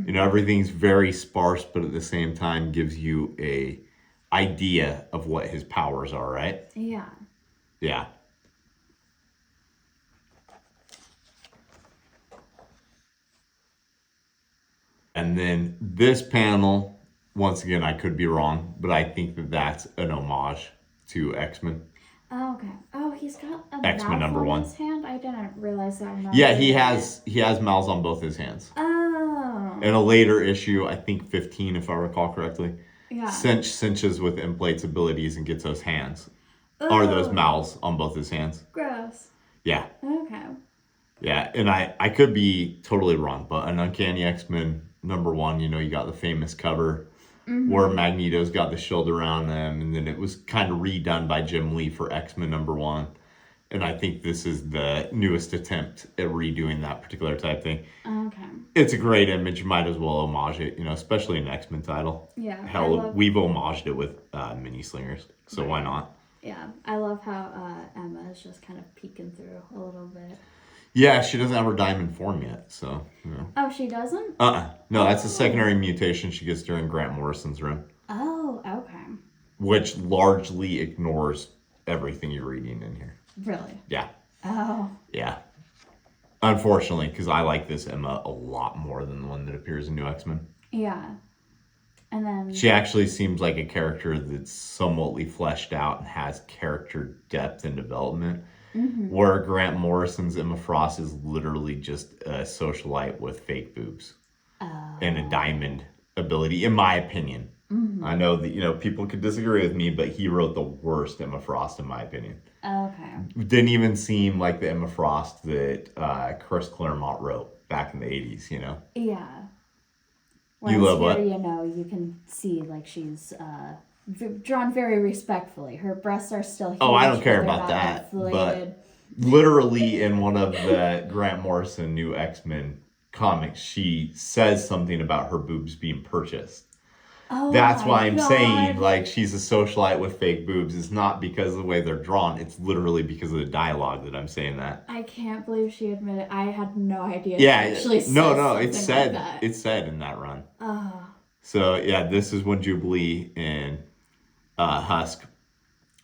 Everything's very sparse, but at the same time gives you a idea of what his powers are, right? Yeah. Yeah. And then this panel, once again, I could be wrong, but I think that that's an homage to X-Men. Oh, okay. Oh, he's got a X-Men mouth #1. on his hand? I didn't realize that. Yeah, he has mouths on both his hands. Oh. In a later issue, I think 15, if I recall correctly, Yeah. Cinch cinches with Implate's abilities and gets those hands. Or those mouths on both his hands. Gross. Yeah. Okay. Yeah, and I could be totally wrong, but an Uncanny X-Men #1, you got the famous cover where Magneto's got the shield around them, and then it was kind of redone by Jim Lee for X-Men #1. And I think this is the newest attempt at redoing that particular type thing. Okay. It's a great image. You might as well homage it, especially an X-Men title. Yeah. Hell, we've homaged it with mini slingers, so why not? Yeah, I love how Emma is just kind of peeking through a little bit. Yeah, she doesn't have her diamond form yet, so, Oh, she doesn't? No, that's a secondary mutation she gets during Grant Morrison's run. Oh, okay. Which largely ignores everything you're reading in here. Really? Yeah. Oh. Yeah. Unfortunately, because I like this Emma a lot more than the one that appears in New X-Men. Yeah. And then... She actually seems like a character that's somewhatly fleshed out and has character depth and development. Where Grant Morrison's Emma Frost is literally just a socialite with fake boobs. And a diamond ability, in my opinion. I know that, people could disagree with me, but he wrote the worst Emma Frost, in my opinion. Okay. Didn't even seem like the Emma Frost that Chris Claremont wrote back in the 80s, Yeah. You love what? You can see, like, she's drawn very respectfully. Her breasts are still huge. Oh, I don't care but they're about not that. inflated. But literally in one of the Grant Morrison New X-Men comics, she says something about her boobs being purchased. Oh, That's why I'm God. saying, like, she's a socialite with fake boobs. It's not because of the way they're drawn. It's literally because of the dialogue that I'm saying that. I can't believe she admitted. I had no idea. Yeah, she actually said it's something said. like that. It's said in that run. Oh. So yeah, this is when Jubilee and Husk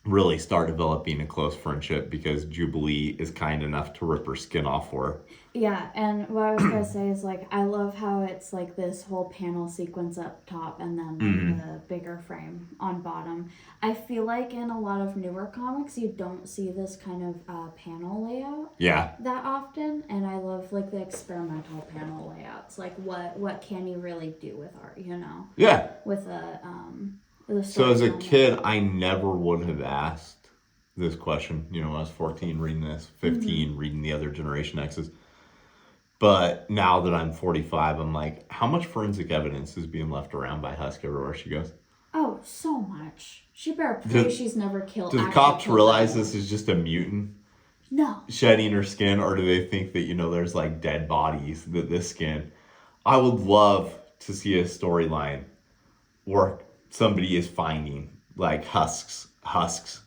really start developing a close friendship because Jubilee is kind enough to rip her skin off for her. Yeah, and what I was going to say is, like, I love how it's, like, this whole panel sequence up top and then the bigger frame on bottom. I feel like in a lot of newer comics, you don't see this kind of panel layout that often, and I love, like, the experimental panel layouts. Like, what can you really do with art, Yeah. With So as a kid, I never would have asked this question. I was 14 reading this, 15 reading the other Generation X's. But now that I'm 45, I'm like, how much forensic evidence is being left around by Husk everywhere she goes? Oh, so much. She better pray she's never killed. Do the cops realize this is just a mutant? No. Shedding her skin, or do they think that, there's like dead bodies that this skin? I would love to see a storyline where somebody is finding like husks.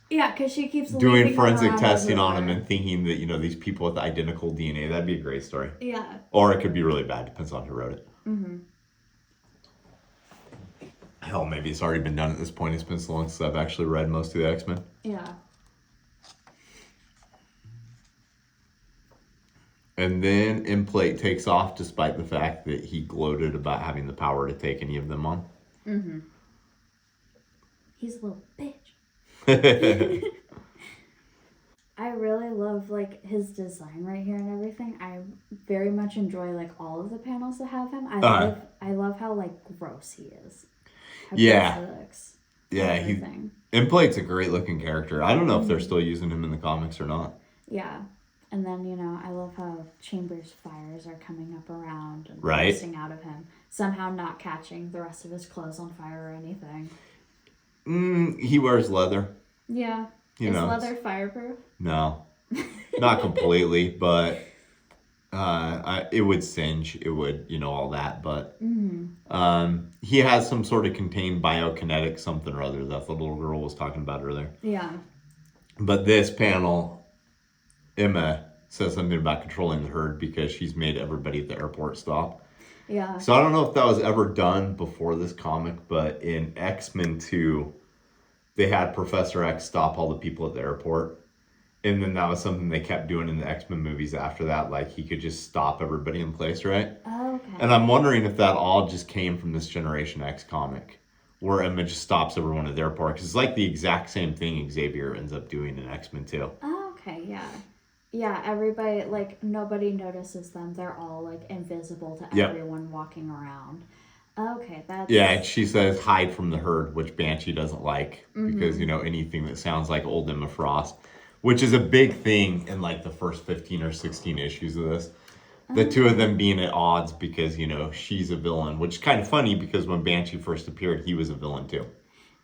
Yeah, because she keeps doing forensic testing on them and thinking that, these people with identical DNA. That'd be a great story. Yeah. Or it could be really bad. Depends on who wrote it. Hell, maybe it's already been done at this point. It's been so long since I've actually read most of the X-Men. Yeah. And then Implate takes off despite the fact that he gloated about having the power to take any of them on. He's a little bitch. I really love, like, his design right here and everything. I very much enjoy, like, all of the panels that have him. I love how, like, gross he is. How gross he looks. Yeah, Implate's a great looking character. I don't know if they're still using him in the comics or not. Yeah. And then, I love how Chambers' fires are coming up around and right. bursting out of him. Somehow not catching the rest of his clothes on fire or anything. He wears leather. Yeah. Is leather fireproof? No. Not completely, but it would singe. It would, all that. But he has some sort of contained biokinetic something or other that the little girl was talking about earlier. Yeah. But this panel, Emma says something about controlling the herd because she's made everybody at the airport stop. Yeah. So I don't know if that was ever done before this comic, but in X-Men 2, they had Professor X stop all the people at the airport. And then that was something they kept doing in the X-Men movies after that. Like, he could just stop everybody in place, right? Oh, okay. And I'm wondering if that all just came from this Generation X comic, where Emma just stops everyone at their park. It's like the exact same thing Xavier ends up doing in X-Men 2. Oh, okay, yeah. Yeah, everybody, like, nobody notices them. They're all, like, invisible to everyone walking around. Okay, that's... Yeah, and she says hide from the herd, which Banshee doesn't like, because, anything that sounds like old Emma Frost, which is a big thing in, like, the first 15 or 16 issues of this. The two of them being at odds because, she's a villain, which is kind of funny because when Banshee first appeared, he was a villain too.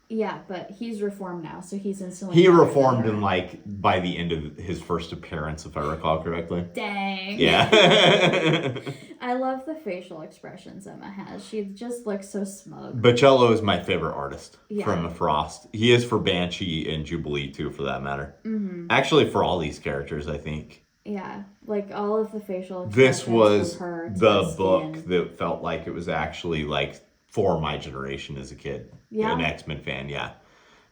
Yeah, but he's reformed now, so he's instantly... He reformed in, like, by the end of his first appearance, if I recall correctly. Dang. Yeah. I love the facial expressions Emma has. She just looks so smug. Bachalo is my favorite artist for Emma Frost. He is for Banshee and Jubilee, too, for that matter. Mm-hmm. Actually, for all these characters, I think. Yeah, like, all of the facial expressions. This was her the book that felt like it was actually, like, for my generation as a kid. Yeah. An X-Men fan, yeah.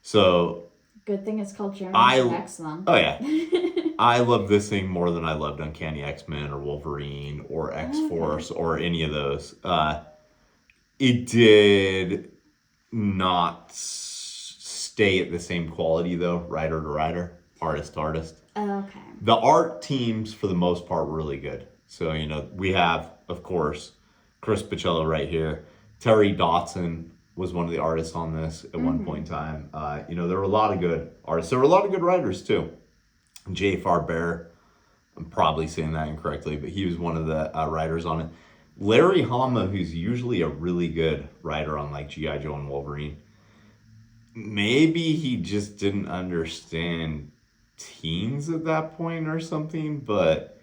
So... Good thing it's called Generation X then. Oh, yeah. I love this thing more than I loved Uncanny X-Men or Wolverine or X-Force or any of those. It did not stay at the same quality, though, writer to writer, artist to artist. Okay. The art teams, for the most part, were really good. So, we have, of course, Chris Bachalo right here. Terry Dotson was one of the artists on this at one point in time. There were a lot of good artists. There were a lot of good writers, too. Jay Farber, I'm probably saying that incorrectly, but he was one of the writers on it. Larry Hama, who's usually a really good writer on, like, G.I. Joe and Wolverine, maybe he just didn't understand teens at that point or something, but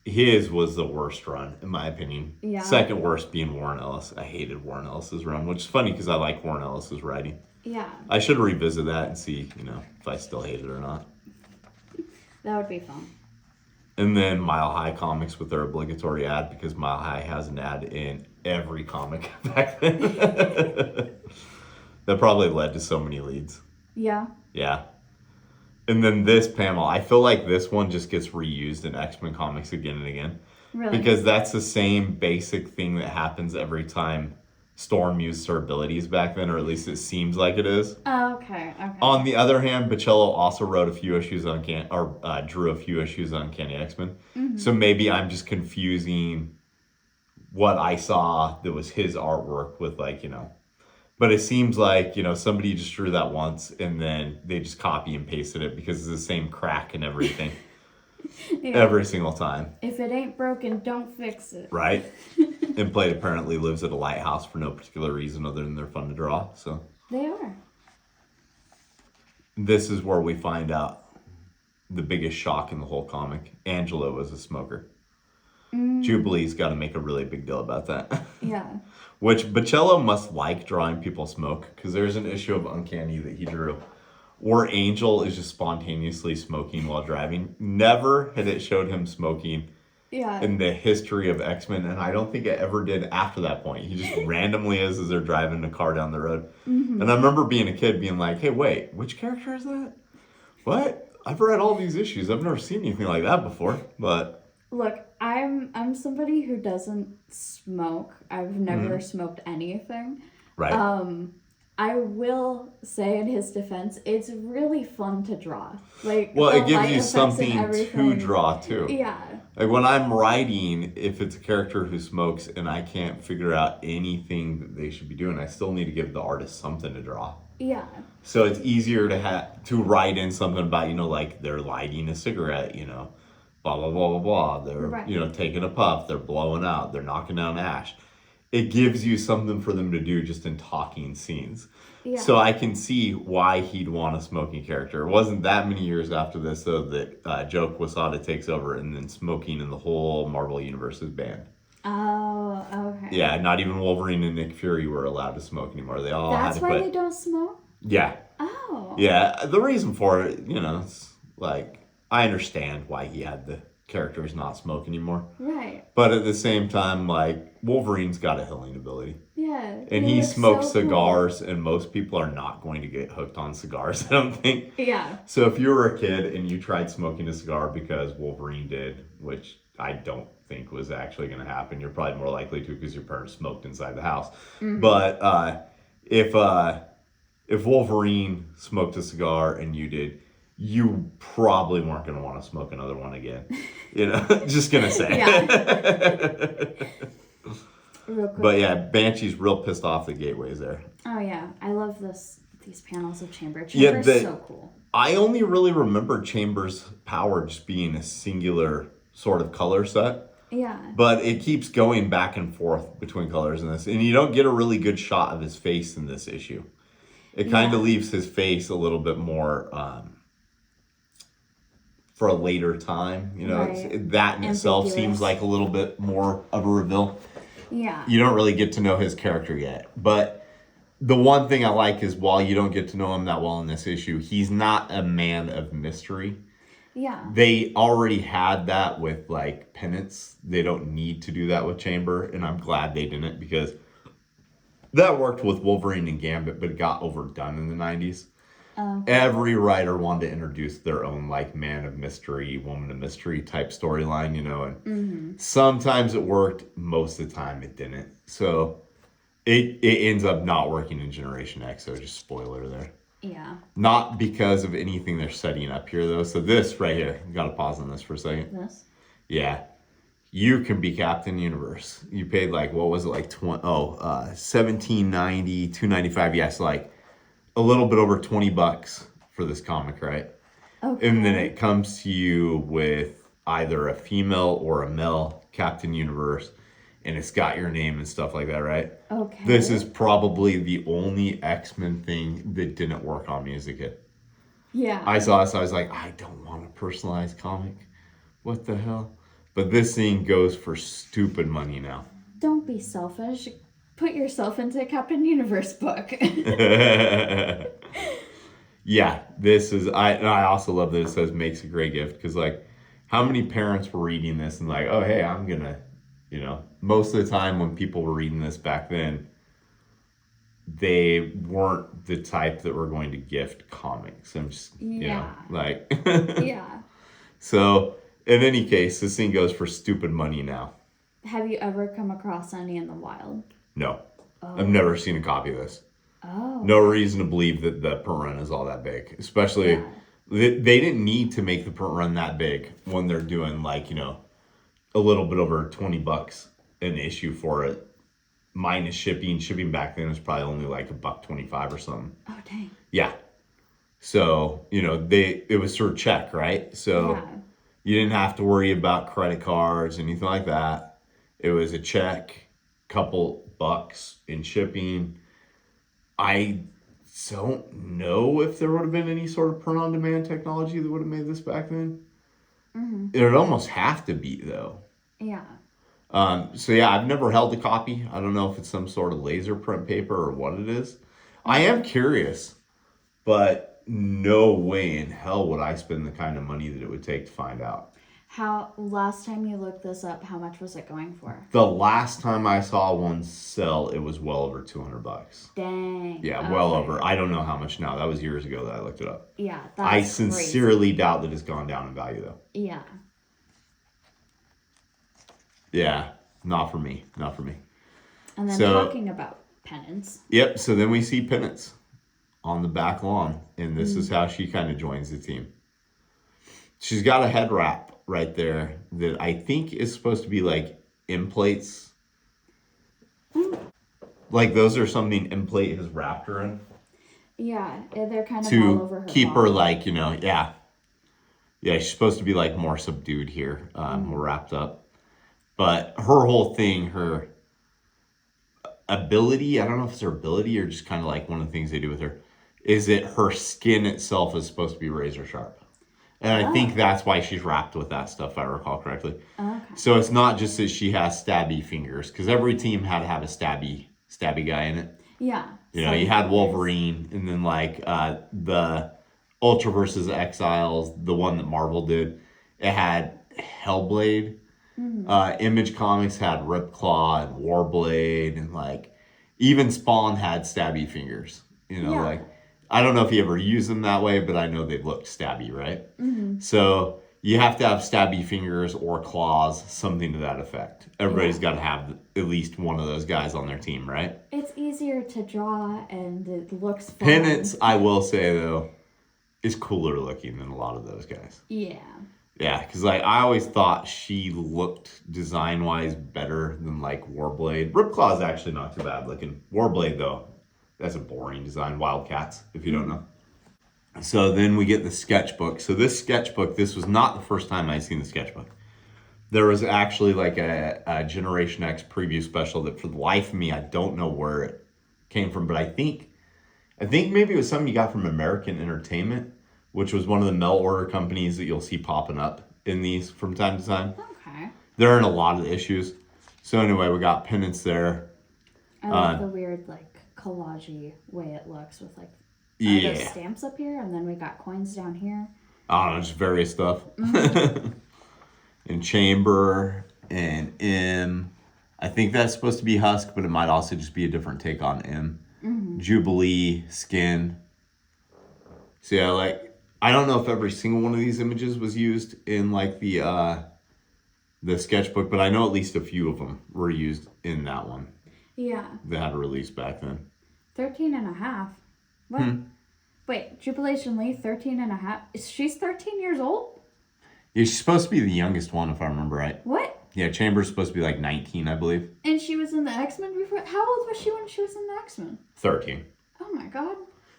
his was the worst run, in my opinion. Yeah. Second worst being Warren Ellis. I hated Warren Ellis's run, which is funny because I like Warren Ellis's writing. Yeah. I should revisit that and see, if I still hate it or not. That would be fun. And then Mile High Comics with their obligatory ad, because Mile High has an ad in every comic back then. That probably led to so many leads. Yeah. Yeah. And then this panel, I feel like this one just gets reused in X-Men comics again and again. Really? Because that's the same basic thing that happens every time Storm used her abilities back then, or at least it seems like it is. Oh, okay. On the other hand, Bachalo also wrote a few issues on drew a few issues on Uncanny X-Men. Mm-hmm. So maybe I'm just confusing what I saw that was his artwork with, like, But it seems like, somebody just drew that once and then they just copy and pasted it because it's the same crack and everything. Every single time. If it ain't broken, don't fix it. Right? And Plate apparently lives at a lighthouse for no particular reason other than they're fun to draw. So they are. This is where we find out the biggest shock in the whole comic. Angela was a smoker. Jubilee's got to make a really big deal about that. Yeah. Which Bachalo must like drawing people smoke, because there's an issue of Uncanny that he drew where Angel is just spontaneously smoking while driving. Never had it showed him smoking in the history of X-Men, and I don't think it ever did after that point. He just randomly is as they're driving a car down the road. Mm-hmm. And I remember being a kid being like, hey, wait, which character is that? What? I've read all these issues. I've never seen anything like that before, but... Look, I'm somebody who doesn't smoke. I've never smoked anything. Right. I will say in his defense, it's really fun to draw. Like, well, it gives you something to draw too. Yeah. Like when I'm writing, if it's a character who smokes and I can't figure out anything that they should be doing, I still need to give the artist something to draw. Yeah. So it's easier to write in something about, like they're lighting a cigarette, blah, blah, blah, blah, blah. They're, taking a puff. They're blowing out. They're knocking down ash. It gives you something for them to do just in talking scenes. Yeah. So I can see why he'd want a smoking character. It wasn't that many years after this, though, that Joe Quesada takes over and then smoking in the whole Marvel Universe is banned. Oh, okay. Yeah, not even Wolverine and Nick Fury were allowed to smoke anymore. They all had to quit. That's why they don't smoke? Yeah. Oh. Yeah, the reason for it, it's like... I understand why he had the characters not smoke anymore. Right. But at the same time, like, Wolverine's got a healing ability. Yeah. And he smokes cigars, and most people are not going to get hooked on cigars, I don't think. Yeah. So if you were a kid and you tried smoking a cigar because Wolverine did, which I don't think was actually going to happen, you're probably more likely to because your parents smoked inside the house. Mm-hmm. But if Wolverine smoked a cigar and you did, you probably weren't going to want to smoke another one again. Just going to say. Yeah. Real quick. But yeah, Banshee's real pissed off the gateways there. Oh yeah, I love these panels of Chamber. Chamber's so cool. I only really remember Chamber's power just being a singular sort of color set. Yeah. But it keeps going back and forth between colors in this. And you don't get a really good shot of his face in this issue. It kind of leaves his face a little bit more for a later time. Right. That in itself seems like a little bit more of a reveal. Yeah. You don't really get to know his character yet. But the one thing I like is while you don't get to know him that well in this issue, he's not a man of mystery. Yeah. They already had that with like Penance. They don't need to do that with Chamber, and I'm glad they didn't because that worked with Wolverine and Gambit, but it got overdone in the 90s. Every writer wanted to introduce their own like man of mystery, woman of mystery type storyline, and sometimes it worked, most of the time it didn't. So it ends up not working in Generation X, so just spoiler there. Yeah. Not because of anything they're setting up here, though. So this right here, you got to pause on this for a second. This? Yeah. You can be Captain Universe. You paid like, what was it, like $17.90, $2.95. Yes, like a little bit over $20 for this comic, right? Okay. And then it comes to you with either a female or a male Captain Universe. And it's got your name and stuff like that, right? Okay. This is probably the only X-Men thing that didn't work on me as a kid. Yeah. I saw this, I was like, I don't want a personalized comic. What the hell? But this thing goes for stupid money now. Don't be selfish. Put yourself into a Captain Universe book. Yeah, this is, I also love that it says makes a great gift. Because like, how many parents were reading this and like, oh, hey, I'm going to, most of the time when people were reading this back then, they weren't the type that were going to gift comics. I'm just, like. Yeah. So, in any case, this thing goes for stupid money now. Have you ever come across any in the wild? No. Oh. I've never seen a copy of this. Oh. No reason to believe that the print run is all that big. Especially, they didn't need to make the print run that big when they're doing like, a little bit over $20 an issue for it, minus shipping. Shipping back then was probably only like $1.25 or something. Oh dang. Yeah. So it was sort of check, right? So you didn't have to worry about credit cards, anything like that. It was a check, couple bucks in shipping. I don't know if there would have been any sort of print-on-demand technology that would have made this back then. Mm-hmm. It would almost have to be, though. Yeah. So yeah, I've never held a copy. I don't know if it's some sort of laser print paper or what it is. I am curious, but no way in hell would I spend the kind of money that it would take to find out. Last time you looked this up, how much was it going for? The last time I saw one sell, it was well over $200. Dang. Yeah, well over. I don't know how much now. That was years ago that I looked it up. Yeah, I sincerely doubt that it's gone down in value, though. Yeah. Yeah, not for me. Not for me. And then talking about Penance. Yep, so then we see Penance on the back lawn, and this is how she kind of joins the team. She's got a head wrap right there that I think is supposed to be like emplates. Like those are something Emplate has wrapped her in. Yeah, they're kind of all over her to keep body. her like, yeah, she's supposed to be like more subdued here, more wrapped up. But her whole thing, her ability, I don't know if it's her ability or just kind of like one of the things they do with her, is that her skin itself is supposed to be razor sharp. And I think that's why she's wrapped with that stuff, if I recall correctly. Okay. So it's not just that she has stabby fingers, because every team had to have a stabby guy in it. Yeah. You had Wolverine, and then like the Ultra versus Exiles, the one that Marvel did, it had Hellblade. Mm-hmm. Image Comics had Ripclaw and Warblade, and like even Spawn had stabby fingers. Like I don't know if he ever used them that way, but I know they looked stabby, right? Mm-hmm. So You have to have stabby fingers or claws, something to that effect. Everybody's got to have at least one of those guys on their team, right? It's easier to draw and it looks fun. Penance, I will say though, is cooler looking than a lot of those guys. Yeah. Yeah, because like I always thought she looked design-wise better than like Warblade. Ripclaw's actually not too bad looking. Warblade though, that's a boring design. Wildcats, if you don't know. So then we get the sketchbook. So this sketchbook, this was not the first time I'd seen the sketchbook. There was actually like a Generation X preview special that for the life of me, I don't know where it came from, but I think maybe it was something you got from American Entertainment, which was one of the mail order companies that you'll see popping up in these from time to time. Okay. They're in a lot of the issues. So anyway, we got Penance there. I love the weird like collage-y way it looks with like there's stamps up here, and then we got coins down here. I don't know, just various stuff. And Chamber and M. I think that's supposed to be Husk, but it might also just be a different take on M. Jubilee, Skin. So yeah, like I don't know if every single one of these images was used in like the sketchbook, but I know at least a few of them were used in that one. Yeah. That had a release back then. 13 and a half. What? Wait, Jubilation Lee, 13 and a half. She's 13 years old? Yeah, she's supposed to be the youngest one, if I remember right. What? Yeah, Chamber's supposed to be like 19, I believe. And she was in the X-Men before? How old was she when she was in the X-Men? 13. Oh my god.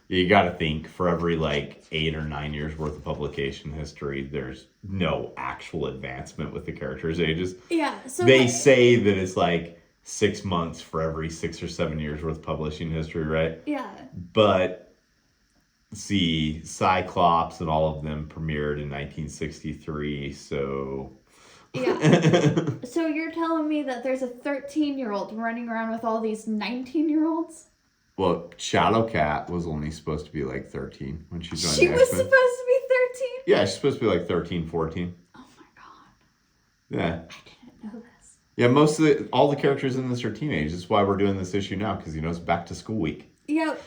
Yeah, you gotta think, for every like 8 or 9 years worth of publication history, there's no actual advancement with the characters' ages. Yeah, so they say that it's like 6 months for every 6 or 7 years worth of publishing history, right? Yeah. But see, Cyclops and all of them premiered in 1963, so... Yeah. So you're telling me that there's a 13-year-old running around with all these 19-year-olds? Well, Shadowcat was only supposed to be like 13 when she joined She the was X-Men. supposed to be 13? Yeah, she's supposed to be like 13, 14. Oh my god. Yeah. I didn't know this. Yeah, all the characters in this are teenage. That's why we're doing this issue now, because, it's back to school week. Yep.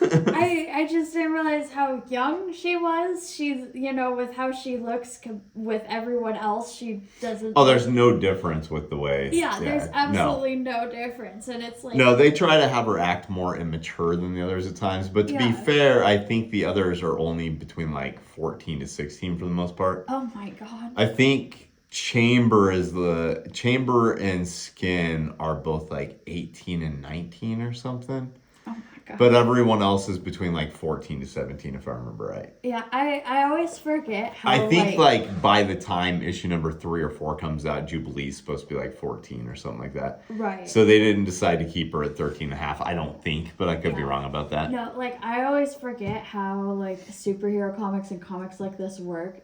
I just didn't realize how young she was. She's, with how she looks with everyone else, she doesn't... Oh, there's no difference with the way... Yeah, there's absolutely no difference. And it's like... No, they try to have her act more immature than the others at times. But to be fair, I think the others are only between like 14 to 16 for the most part. Oh my god. I think Chamber and Skin are both like 18 and 19 or something. Oh my god. But everyone else is between like 14 to 17, if I remember right. Yeah, I always forget how... I think like by the time issue number 3 or 4 comes out, Jubilee's supposed to be like 14 or something like that. Right. So they didn't decide to keep her at 13 and a half, I don't think, but I could be wrong about that. No, like I always forget how like superhero comics and comics like this work.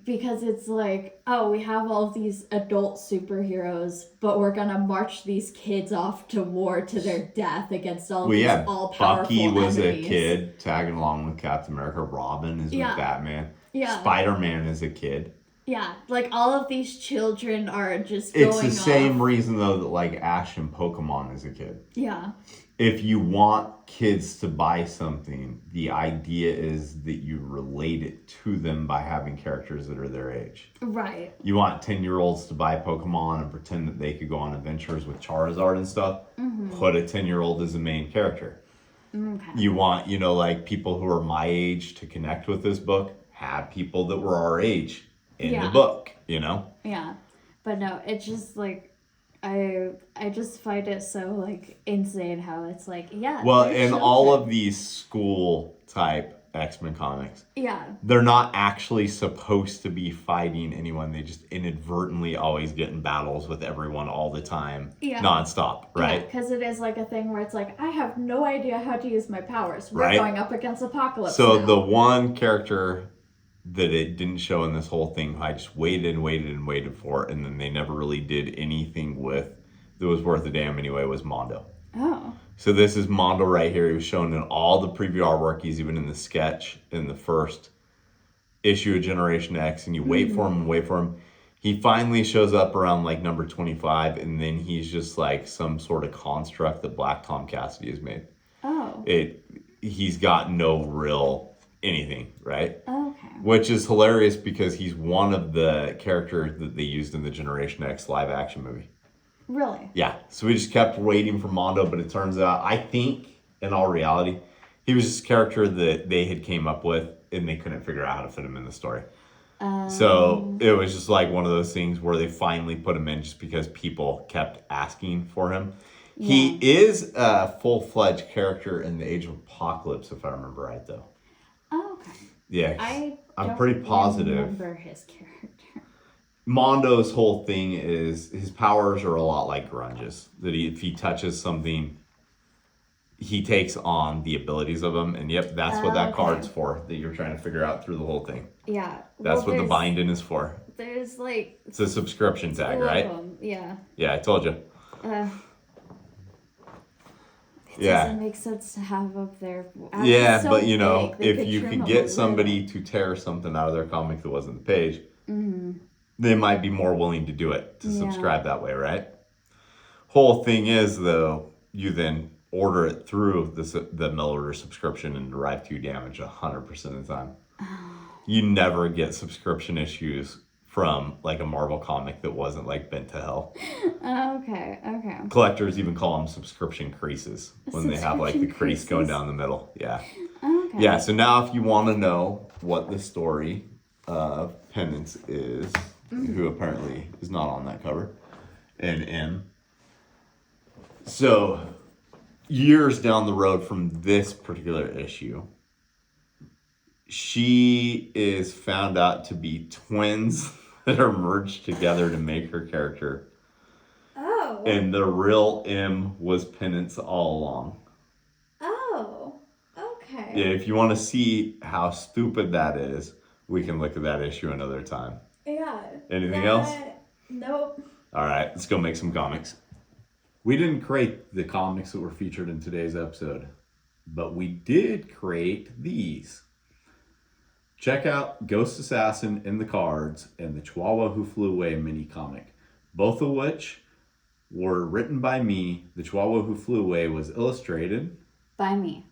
Because it's like, oh, we have all these adult superheroes, but we're gonna march these kids off to war to their death against all these all-powerful Bucky was enemies. a kid tagging along with Captain America. Robin is with Batman. Yeah. Spider-Man is a kid. Yeah, like all of these children are just going off. It's the same reason, though, that like Ash in Pokemon is a kid. Yeah. If you want kids to buy something, the idea is that you relate it to them by having characters that are their age. Right. You want 10-year-olds to buy Pokemon and pretend that they could go on adventures with Charizard and stuff. Put a 10-year-old as the main character. Okay. You want, like people who are my age to connect with this book. Have people that were our age in the book, Yeah. But no, it's just like... I just find it so like insane how it's like well, in all of these school type X-Men comics, they're not actually supposed to be fighting anyone. They just inadvertently always get in battles with everyone all the time, nonstop, right? Because it is like a thing where it's like, I have no idea how to use my powers. We're going up against Apocalypse So now. the one character that it didn't show in this whole thing, I just waited and waited and waited for, and then they never really did anything with that was worth a damn anyway, was Mondo. Oh. So this is Mondo right here. He was shown in all the preview artwork. He's even in the sketch in the first issue of Generation X, and you wait for him and wait for him. He finally shows up around like number 25, and then he's just like some sort of construct that Black Tom Cassidy has made. Oh. He's got no real anything, right? Okay. Which is hilarious because he's one of the characters that they used in the Generation X live action movie. Really? Yeah. So we just kept waiting for Mondo, but it turns out, I think, in all reality, he was just a character that they had came up with and they couldn't figure out how to fit him in the story. So it was just like one of those things where they finally put him in just because people kept asking for him. Yeah. He is a full-fledged character in the Age of Apocalypse, if I remember right, though. Oh, okay. Yeah, I'm pretty positive. I remember his character. Mondo's whole thing is his powers are a lot like Grunge's. That if he touches something, he takes on the abilities of them. And yep, that's what that card's for, that you're trying to figure out through the whole thing. Yeah. That's what the binding is for. There's like... It's a subscription tag, right? Yeah. Yeah, I told you. It doesn't make sense to have up there. Yeah, so but you know, if you could get somebody to tear something out of their comic that wasn't the page, they might be more willing to do it, to subscribe that way, right? Whole thing is, though, you then order it through the mail order subscription and derive 2 damage 100% of the time. You never get subscription issues from like a Marvel comic that wasn't like bent to hell. Okay. Collectors even call them subscription creases when they have like the crease going down the middle. Yeah. Okay. Yeah, so now if you want to know what the story of Penance is, who apparently is not on that cover, and M. So years down the road from this particular issue, she is found out to be twins that are merged together to make her character. Oh. And the real M was Penance all along. Oh, okay. Yeah, if you want to see how stupid that is, we can look at that issue another time. Yeah. Anything else? Nope. All right, let's go make some comics. We didn't create the comics that were featured in today's episode, but we did create these. Check out Ghost Assassin in the Cards and the Chihuahua Who Flew Away mini comic, both of which were written by me. The Chihuahua Who Flew Away was illustrated by me.